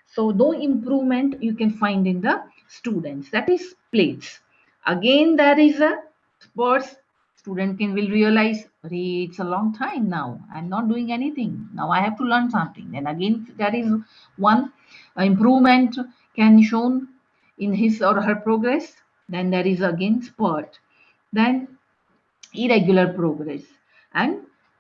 So no improvement you can find in the students. That is plates. Again, there is a sports. Student will realize, it's a long time now. I'm not doing anything. Now I have to learn something. Then again, there is one improvement can shown in his or her progress. Then there is again spurt. Then irregular progress. And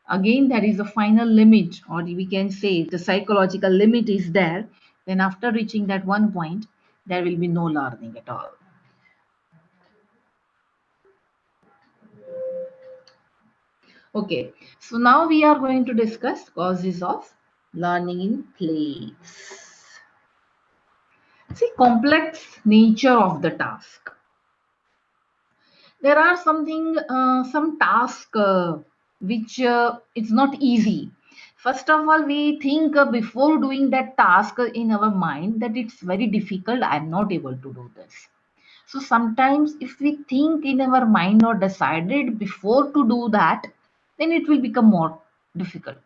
again, there is a final limit, or we can say the psychological limit is there. Then after reaching that one point, there will be no learning at all. Okay, so now we are going to discuss causes of learning in plays. See, complex nature of the task. There are some task which it's not easy. First of all, we think before doing that task in our mind that it's very difficult. I'm not able to do this. So sometimes if we think in our mind or decided before to do that, then it will become more difficult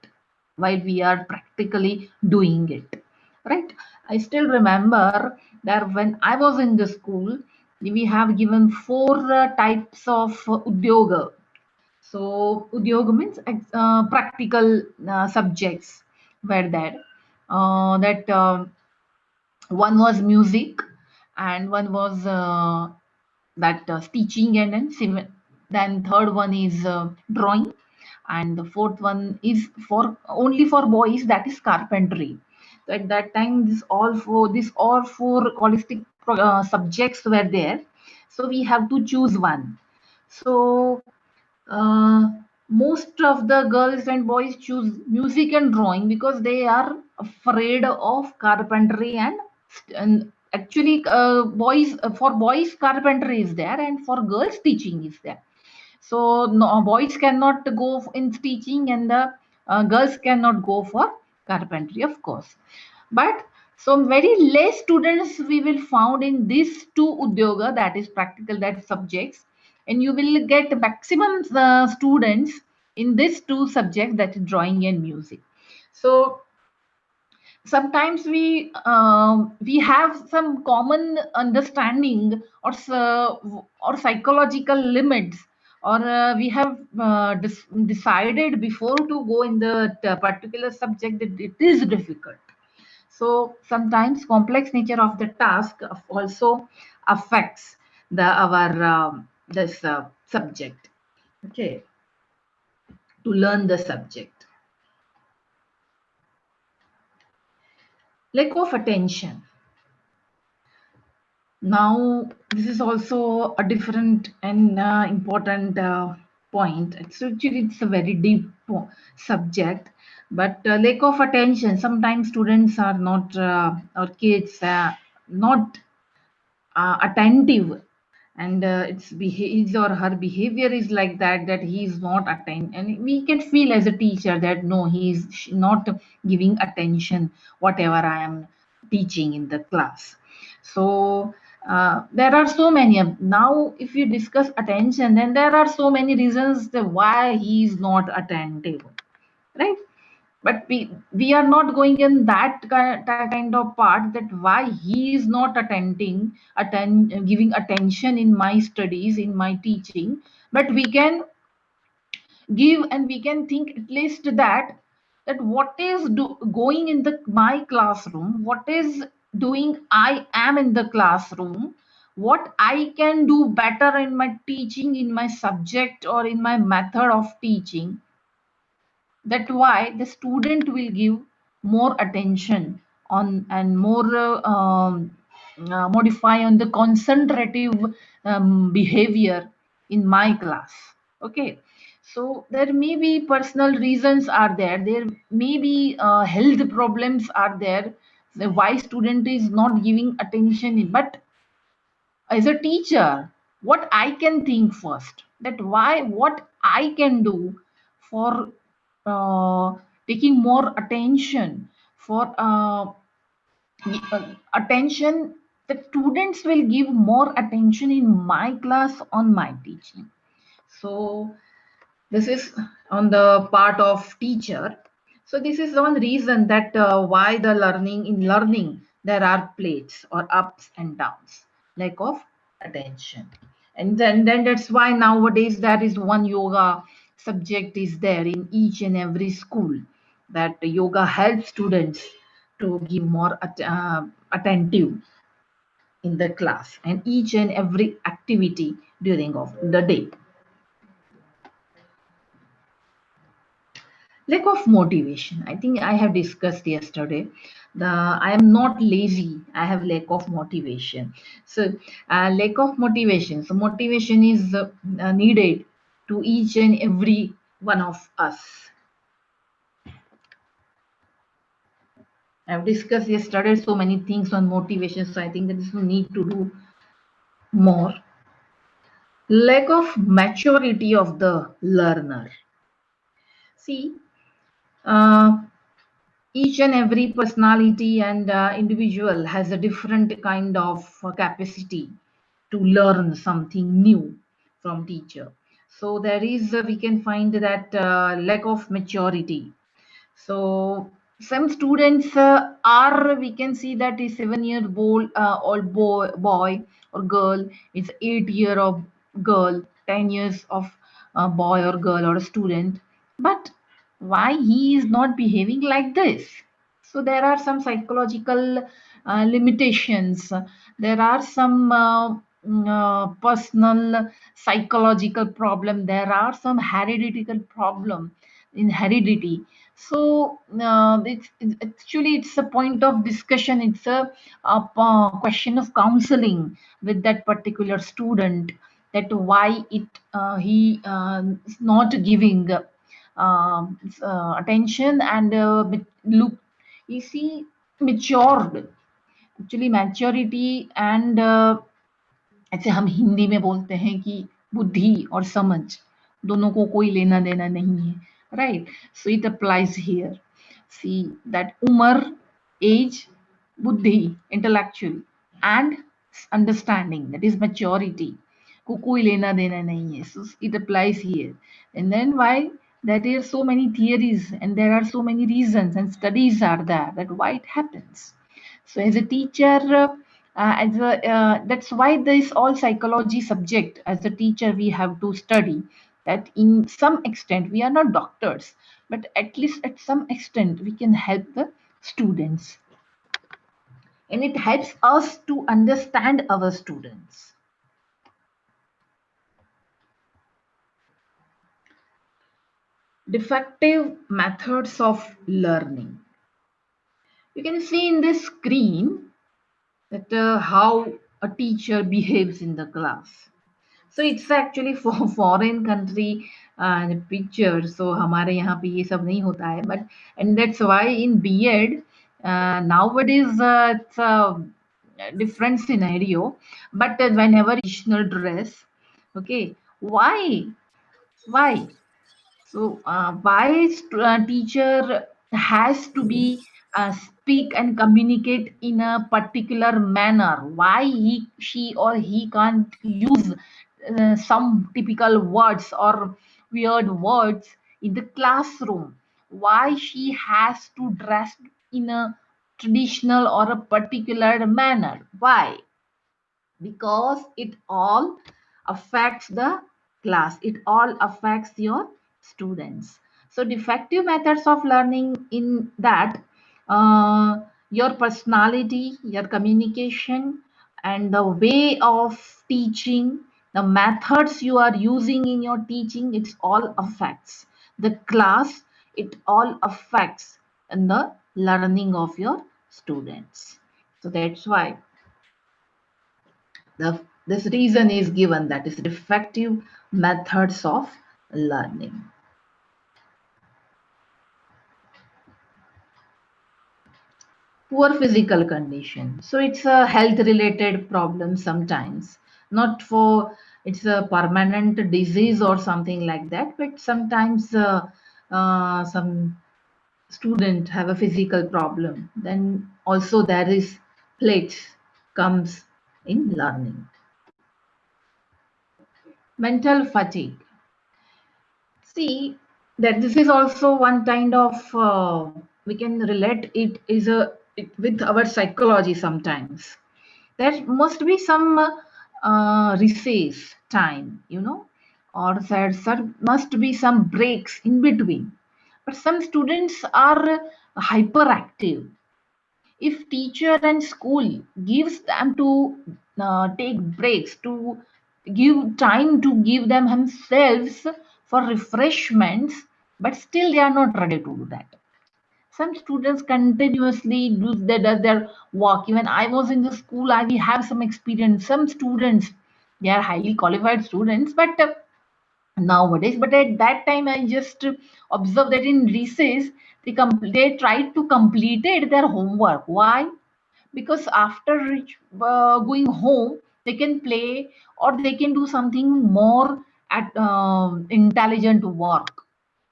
while we are practically doing it. Right? I still remember that when I was in the school, we have given 4 types of udyoga. So udyoga means practical subjects were there. One was music, and one was teaching, and then third one is drawing, and the fourth one is for only for boys, that is carpentry. So at that time, these all four holistic subjects were there, so we have to choose one. So most of the girls and boys choose music and drawing because they are afraid of carpentry, and actually boys, for boys carpentry is there, and for girls teaching is there. So no, boys cannot go in teaching, and the girls cannot go for carpentry, of course. But so very less students we will found in these two udyoga, that is practical, that subjects, and you will get maximum students in these two subjects, that is drawing and music. So sometimes we have some common understanding or psychological limits, or we have decided before to go in the particular subject that it is difficult. So sometimes complex nature of the task also affects our this subject. Okay, to learn the subject. Lack of attention. Now, this is also a different and important point. It's a very deep subject, but lack of attention. Sometimes students are not, or kids not attentive, and his or her behavior is like that he is not attentive, and we can feel as a teacher that no, he is not giving attention whatever I am teaching in the class. So there are so many now. If you discuss attention, then there are so many reasons why he is not attentive, right? But we are not going in that kind of part, that why he is not giving attention in my studies, in my teaching. But we can give, and we can think at least that what is going in my classroom, what is doing I am in the classroom, what I can do better in my teaching, in my subject, or in my method of teaching. That why the student will give more attention on, and more modify on the concentrative behavior in my class. Okay, so there may be personal reasons are there may be health problems are there, why student is not giving attention. But as a teacher, what I can think first, that why, what I can do for uh, taking more attention, for attention, the students will give more attention in my class on my teaching. So this is on the part of teacher. So this is one reason that why the learning there are plates or ups and downs, lack of attention. And then that's why nowadays there is one yoga subject is there in each and every school, that yoga helps students to give more attentive in the class and each and every activity during of the day. Lack of motivation, I think I have discussed yesterday. I am not lazy, I have lack of motivation. So lack of motivation, so motivation is needed to each and every one of us. I've discussed yesterday so many things on motivation, so I think there is no need to do more. Lack of maturity of the learner. See, each and every personality and individual has a different kind of capacity to learn something new from teacher. So there is we can find that lack of maturity. So some students are, we can see that is 7 year old boy or girl, it's 8 year of girl, 10 years of boy or girl or a student. But why he is not behaving like this? So there are some psychological limitations. There are some personal psychological problem. There are some hereditary problem in heredity. So actually it's a point of discussion. It's a question of counseling with that particular student, that why he is not giving attention and look, you see, matured. Actually maturity and ऐसे हम हिंदी में बोलते हैं कि बुद्धि और समझ दोनों को कोई लेना देना नहीं है, right? So it applies here. See that उम्र, एज, बुद्धि, intellectual and understanding, that is maturity, को कोई लेना देना नहीं है. So it applies here. And then why that there are so many theories and there are so many reasons and studies are there that why it happens. So as a teacher, that's why this all psychology subject, as a teacher we have to study that. In some extent we are not doctors, but at least at some extent we can help the students, and it helps us to understand our students. Defective methods of learning. You can see in this screen that how a teacher behaves in the class. So it's actually for foreign country picture. So हमारे यहाँ पे ये सब नहीं होता है, but and that's why in B.Ed nowadays it's a different scenario. But whenever traditional dress, okay, why? So why teacher has to be speak and communicate in a particular manner? Why she or he can't use some typical words or weird words in the classroom? Why she has to dress in a traditional or a particular manner? Why? Because it all affects the class, it all affects your students. So defective methods of learning in that your personality, your communication, and the way of teaching, the methods you are using in your teaching, it all affects the class, it all affects in the learning of your students. So that's why this reason is given, that is defective methods of learning. Poor physical condition. So it's a health related problem sometimes, not for it's a permanent disease or something like that, but sometimes some student have a physical problem. Then also there is plates comes in learning. Mental fatigue. See that this is also one kind of we can relate with our psychology sometimes. There must be some recess time, or there must be some breaks in between. But some students are hyperactive. If teacher and school gives them to take breaks, to give time to give them themselves for refreshments, but still they are not ready to do that. Some students continuously do their work. Even I was in the school, we have some experience. Some students, they are highly qualified students, but nowadays, but at that time I just observed that in recess they tried to complete their homework. Why? Because after going home they can play or they can do something more at intelligent work,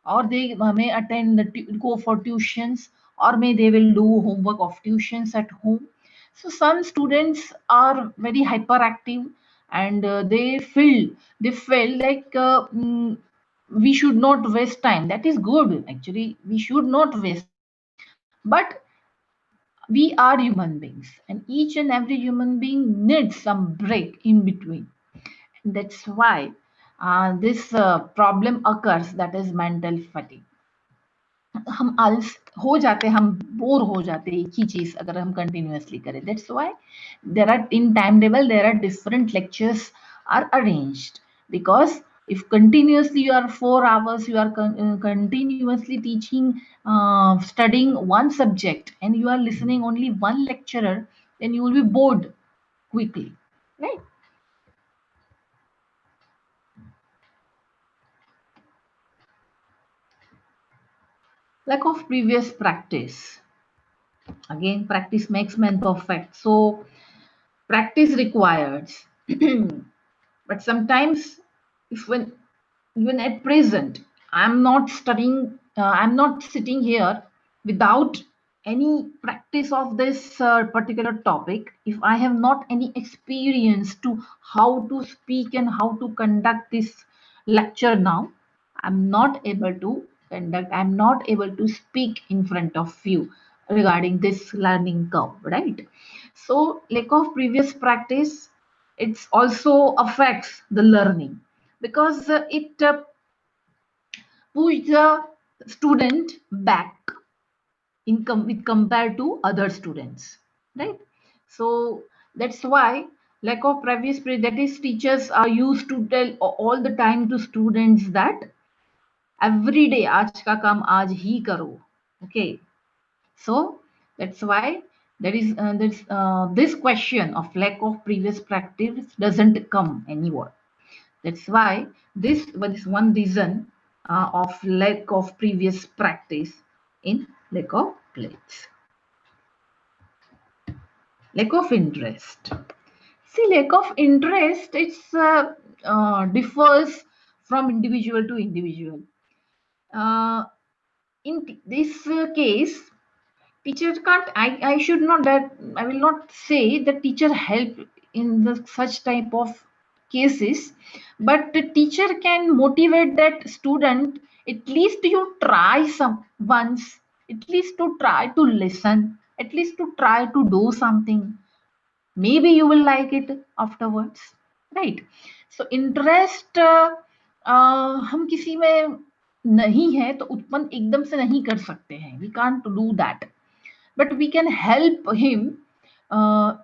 or they may attend go for tuitions, or may they will do homework of tuitions at home. So some students are very hyperactive, and they feel like we should not waste time. That is good, actually we should not waste time, but we are human beings, and each and every human being needs some break in between. That's why this problem occurs, that is mental fatigue. हम आलस हो जाते, हम bore हो जाते एक ही चीज अगर हम कंटिन्यूअसली करें. That's why there are in time table there are different lectures are arranged, because if continuously you are 4 hours you are continuously teaching, studying one subject, and you are listening only one lecturer, then you will be bored quickly, right? Lack of previous practice. Again, practice makes man perfect, so practice required. But sometimes if when even at present I'm not studying, I'm not sitting here without any practice of this particular topic, if I have not any experience to how to speak and how to conduct this lecture now, I'm not able to conduct, I'm not able to speak in front of you regarding this learning curve, right? So lack of previous practice, it also affects the learning, because it push the student back with compared to other students, right? So that's why lack of previous that is teachers are used to tell all the time to students that every day आज का काम आज ही करो, okay? So that's why There is this question of lack of previous practice doesn't come anywhere. That's why this was one reason of lack of previous practice in lack of plates. Lack of interest. See, lack of interest, it's differs from individual to individual. In this case, teacher can't. I should not that. I will not say that teacher help in the such type of cases, but the teacher can motivate that student. At least you try some once. At least to try to listen. At least to try to do something. Maybe you will like it afterwards, right? So interest हम किसी में नहीं है तो उत्पन्न एकदम से नहीं कर सकते हैं. We can't do that, but we can help him to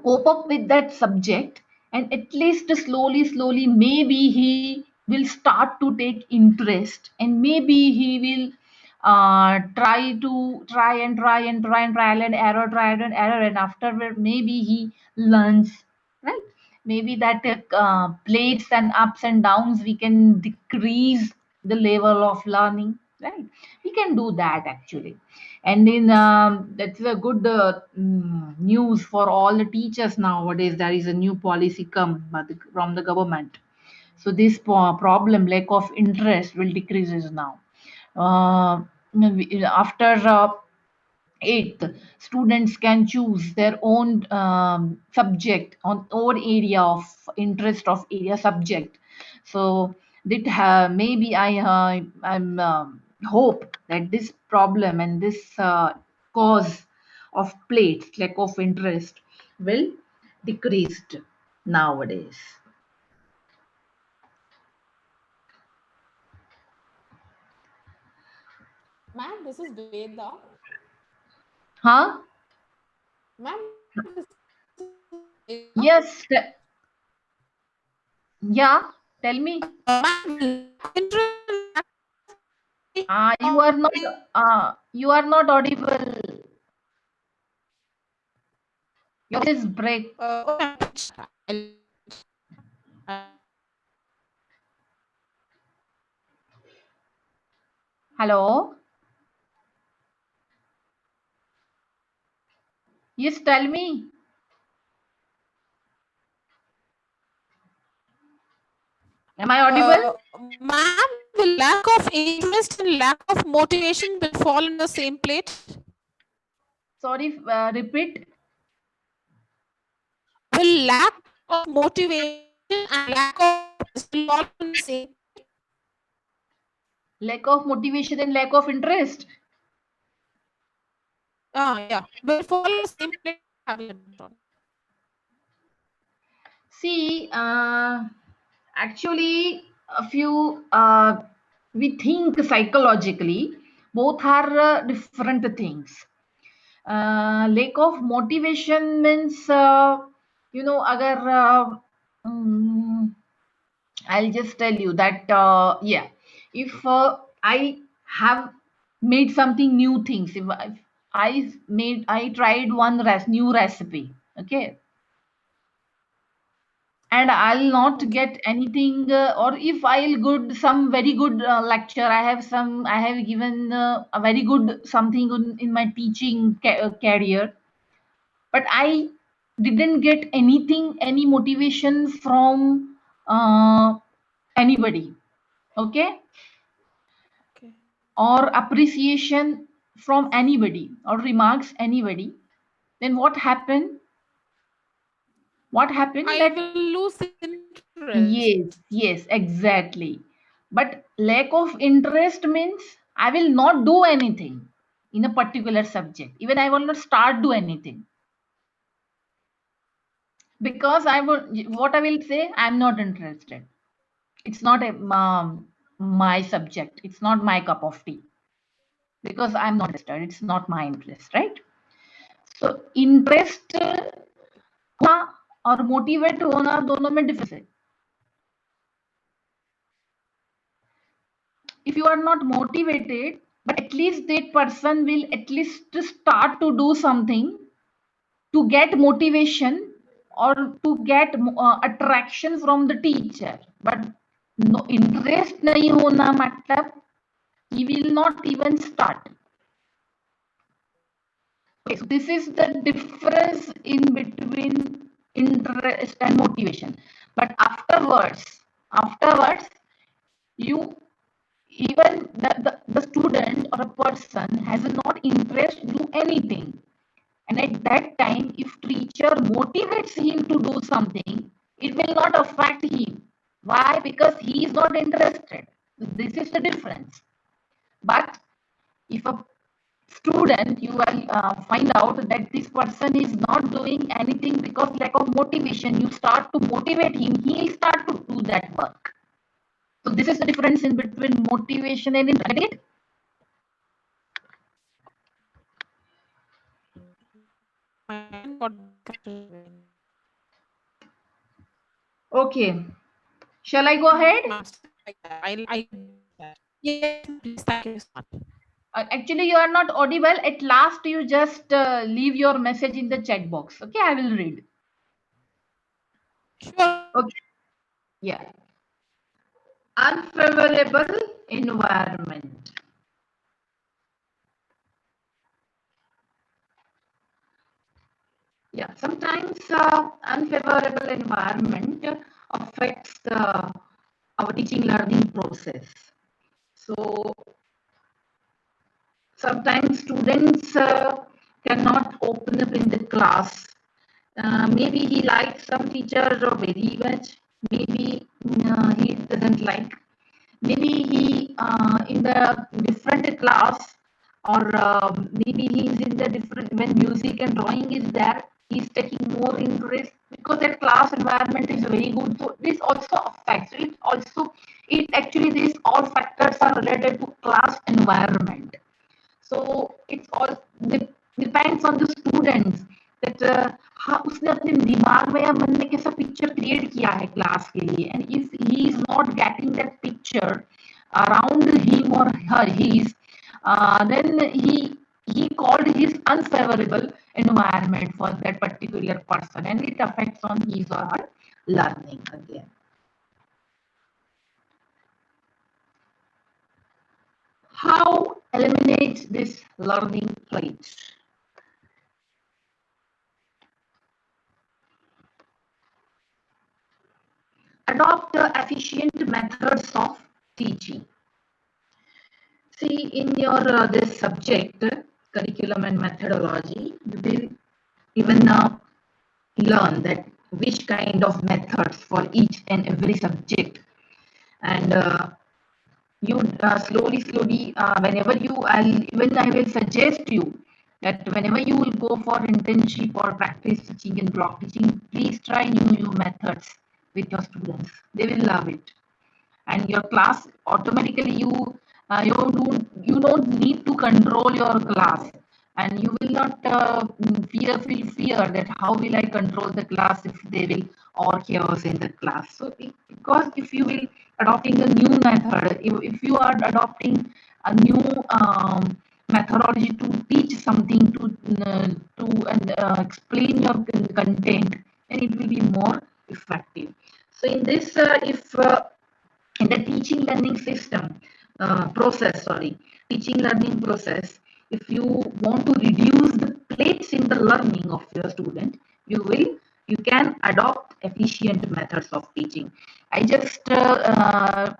cope up with that subject, and at least slowly maybe he will start to take interest, and maybe he will try and trial and error, and afterward maybe he learns, right? Maybe that plates and ups and downs, we can decrease the level of learning, right? We can do that actually. And in that's a good news for all the teachers nowadays. There is a new policy come from the government. So this problem, lack of interest, will decreases now. After 8th, students can choose their own subject on own area of interest of area subject. So that maybe I'm hope that this problem and this cause of plates, lack of interest, will decreased nowadays. Ma'am, this is Veda. Huh? Ma'am, Yes. Yeah, tell me. You are not audible. Your voice break. Hello. Yes, tell me. Am I audible? Ma'am, will lack of interest and lack of motivation will fall in the same plate? Sorry, repeat. Will lack of motivation and lack of interest will fall in the same? Lack of motivation and lack of interest. Yeah, will fall in the same plate. See, actually, a few we think psychologically, both are different things. Lack of motivation means, agar I'll just tell you that, yeah, if I have made something new things, if I tried one new recipe, okay, and I'll not get anything, or if I'll good some very good lecture, I have given a very good something in my teaching career, but I didn't get anything, any motivation from anybody, okay, or appreciation from anybody, or remarks anybody, then what happened? I will lose interest. Yes, exactly. But lack of interest means I will not do anything in a particular subject. Even I will not start do anything. Because what I will say, I'm not interested. It's not my subject. It's not my cup of tea. Because I'm not interested. It's not my interest, right? So interest और motivate होना दोनों में difference है. If you are not motivated, but at least that person will at least start to do something to get motivation or to get attraction from the teacher. But no interest nahi hona matlab he will not even start. Okay, so this is the difference in between interest and motivation. But afterwards, you even the student or a person has not interest to do anything. And at that time, if teacher motivates him to do something, it will not affect him. Why? Because he is not interested. This is the difference. But if a student, you will find out that this person is not doing anything because lack of motivation, you start to motivate him, he will start to do that work. So this is the difference in between motivation and interest. Okay. Shall I go ahead? Yes, please. Thank you so much. Actually, you are not audible. At last, you just leave your message in the chat box. Okay, I will read. Sure. Okay. Yeah. Unfavorable environment. Yeah, sometimes unfavorable environment affects our teaching learning process. So sometimes students cannot open up in the class. Maybe he likes some teachers very much. Maybe he doesn't like. Maybe he in the different class, or maybe he is in the different when music and drawing is there. He's taking more interest because that class environment is very good. So this also affects. It actually these all factors are related to class environment. So it's all depends on the students that हाँ उसने अपने दिमाग में या मन में कैसा picture create किया है क्लास के लिए, and if he is not getting that picture around him or her his then he called his unfavorable environment for that particular person, and it affects on his or her learning again. How eliminate this learning plates? Adopt efficient methods of teaching. See, in your this subject, curriculum and methodology, you will even learn that which kind of methods for each and every subject, and you slowly, whenever I will suggest you that whenever you will go for internship or practice teaching and block teaching, please try new methods with your students. They will love it, and your class automatically you don't need to control your class, and you will not feel fear that how will I control the class if they will or chaos in the class. So because if you will adopting a new method, if you are adopting a new methodology to teach something to explain your content, then it will be more effective. So in this if in the teaching learning system teaching learning process, if you want to reduce the plates in the learning of your student, you can adopt efficient methods of teaching. I just tell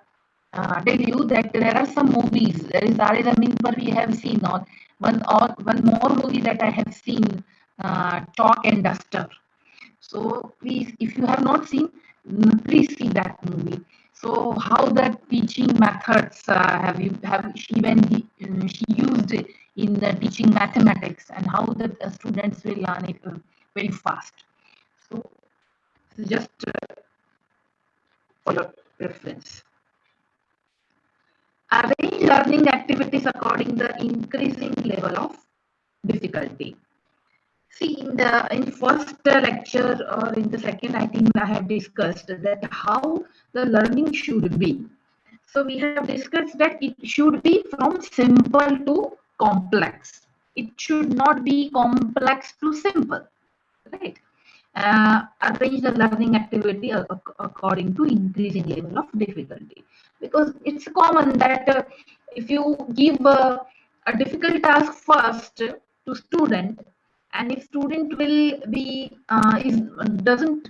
you that there are some movies. There is Tare Zameen Par we have seen on one more movie that I have seen, Chalk and Duster. So please, if you have not seen, please see that movie. So how the teaching methods she used in the teaching mathematics, and how the students will learn it very fast. So just for your reference. Arrange learning activities according the increasing level of difficulty. See, in first lecture or in the second, I think I have discussed that how the learning should be. So we have discussed that it should be from simple to complex. It should not be complex to simple, right? Arrange the learning activity according to increasing level of difficulty, because it's common that if you give a difficult task first to student, and if student will be is doesn't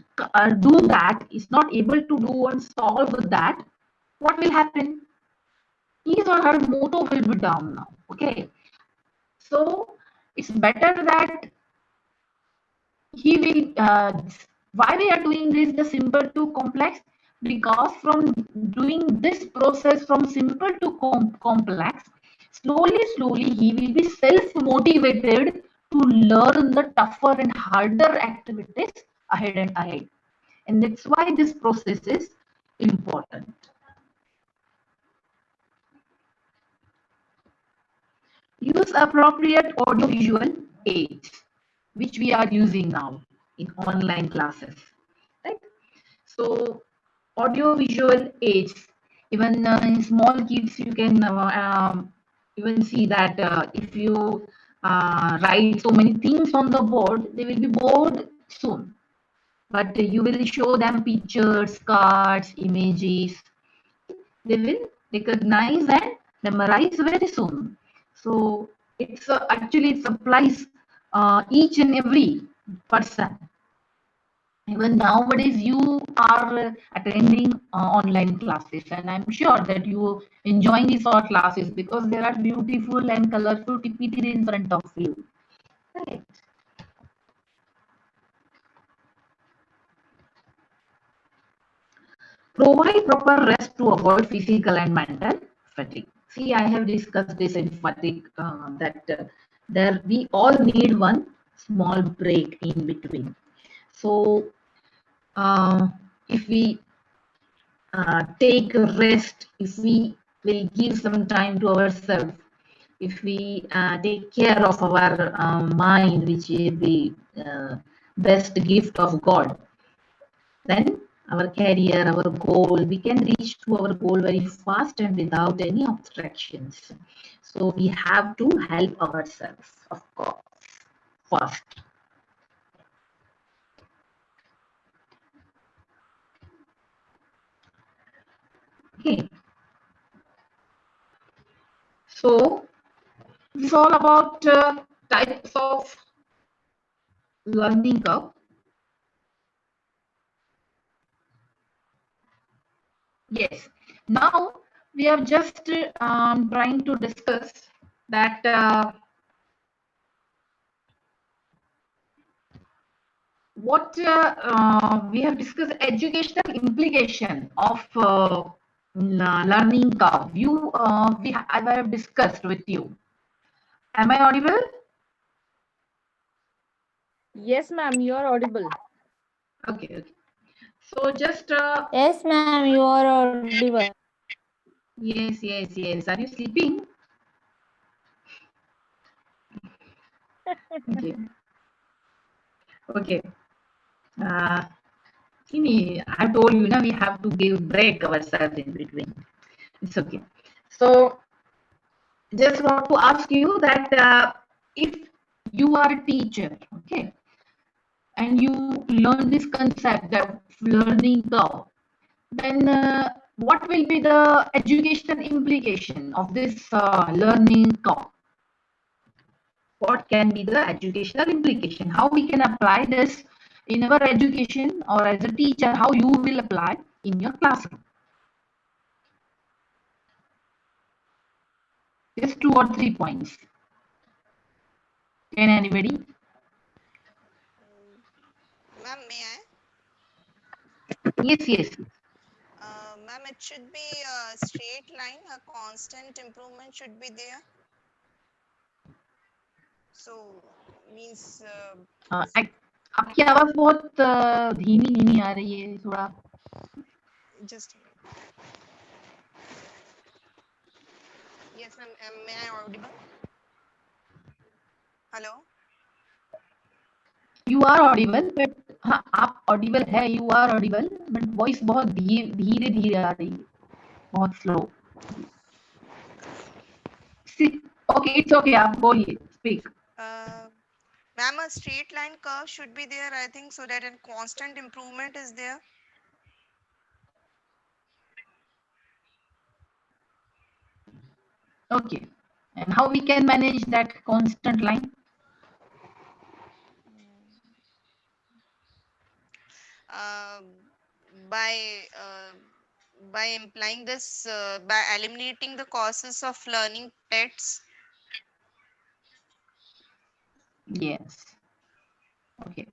do that, is not able to do and solve that, what will happen? His or her motto will be down now. Okay, so it's better that he will why we are doing this the simple to complex, because from doing this process from simple to complex, slowly he will be self motivated to learn the tougher and harder activities ahead and ahead, and that's why this process is important. Use appropriate audiovisual aids, which we are using now in online classes, right? So audiovisual aids, even in small kids, you can even see that if you write so many things on the board, they will be bored soon. But you will show them pictures, cards, images, they will recognize and memorize very soon. So it's actually it applies each and every person. Even nowadays, you are attending online classes, and I'm sure that you enjoying these sort classes because there are beautiful and colorful PPT in front of you. Right. Provide proper rest to avoid physical and mental fatigue. See, I have discussed this in fatigue that there we all need one small break in between. So if we take a rest, if we will give some time to ourselves, if we take care of our mind, which is the best gift of God, then our career, our goal, we can reach to our goal very fast and without any obstructions. So we have to help ourselves, of course, first. Okay. So this is all about types of learning curve. Yes. Now we are just trying to discuss that what we have discussed educational implication of learning curve. I have discussed with you. Am I audible? Yes, ma'am, you are audible. Okay. So just Yes, ma'am, you are audible. yes. Are you sleeping? Okay. Okay. I told you now we have to give break ourselves in between. It's okay. So just want to ask you that if you are a teacher, okay, and you learn this concept of learning curve, then what will be the educational implication of this learning curve? What can be the educational implication? How we can apply this in our education, or as a teacher, how you will apply in your classroom? Just 2 or 3 points. Can anybody? Ma'am, may I? Yes. Ma'am, it should be a straight line, a constant improvement should be there. So, means आपकी आवाज बहुत धीमी आ रही है थोड़ा. just a minute. Yes, ma'am. May I audible? Hello. You are audible, but हाँ आप audible है, you are audible, but voice बहुत धीरे धीरे आ रही है. बहुत slow. See, okay, it's okay. आप बोलिए, speak. Ma'am, a straight line curve should be there, I think, so that a constant improvement is there. Okay. And how we can manage that constant line? Uh, by uh, by implying this, by eliminating the causes of learning pets. Yes. Okay.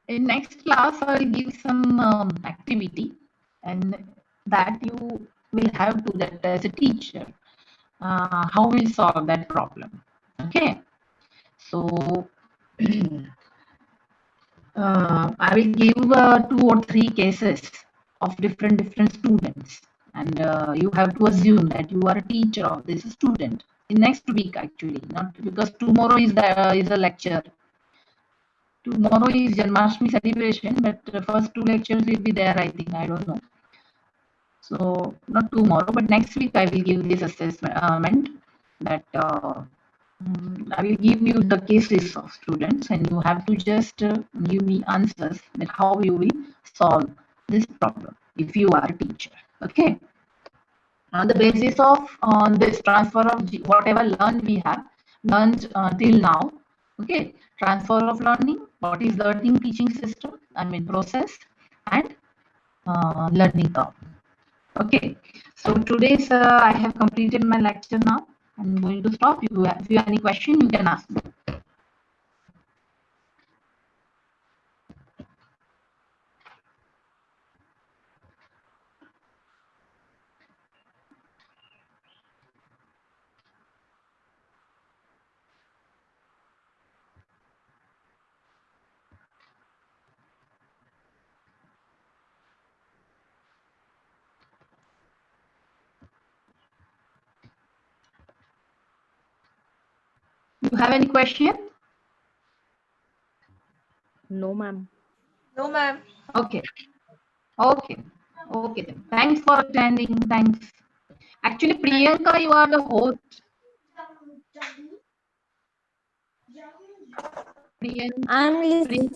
In next class, I will give some activity, and that you will have to that as a teacher. How we'll solve that problem? Okay. So I will give 2 or 3 cases of different students, and you have to assume that you are a teacher of this student. In next week, actually, not because tomorrow is a lecture. Tomorrow is Janmashtami celebration, but the first 2 lectures will be there, I think. I don't know. So not tomorrow, but next week I will give this assessment that I will give you the cases of students, and you have to just give me answers that how you will solve this problem if you are a teacher. Okay. On the basis of this transfer of whatever learned we have learned till now. Okay. Transfer of learning. What is learning teaching system? I mean process and learning curve. Okay, so today's I have completed my lecture now. I'm going to stop. If you have any question, you can ask me. You have any question? No, ma'am. No, ma'am. Okay, okay, okay. Then. Thanks for attending. Thanks. Actually, Priyanka, you are the host. Priyanka. I'm listening.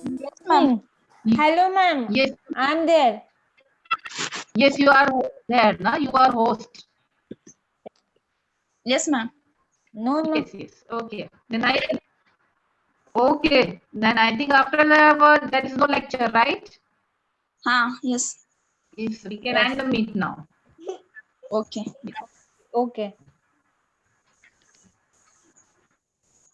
Hello, ma'am. Yes, I'm there. yes, you are there. Now you are host. Yes, ma'am. No, no. Yes, yes. Okay. Then okay. Then I think after there is no lecture, right? Yes. Yes, we can Yes. end the meet now. Okay. Okay.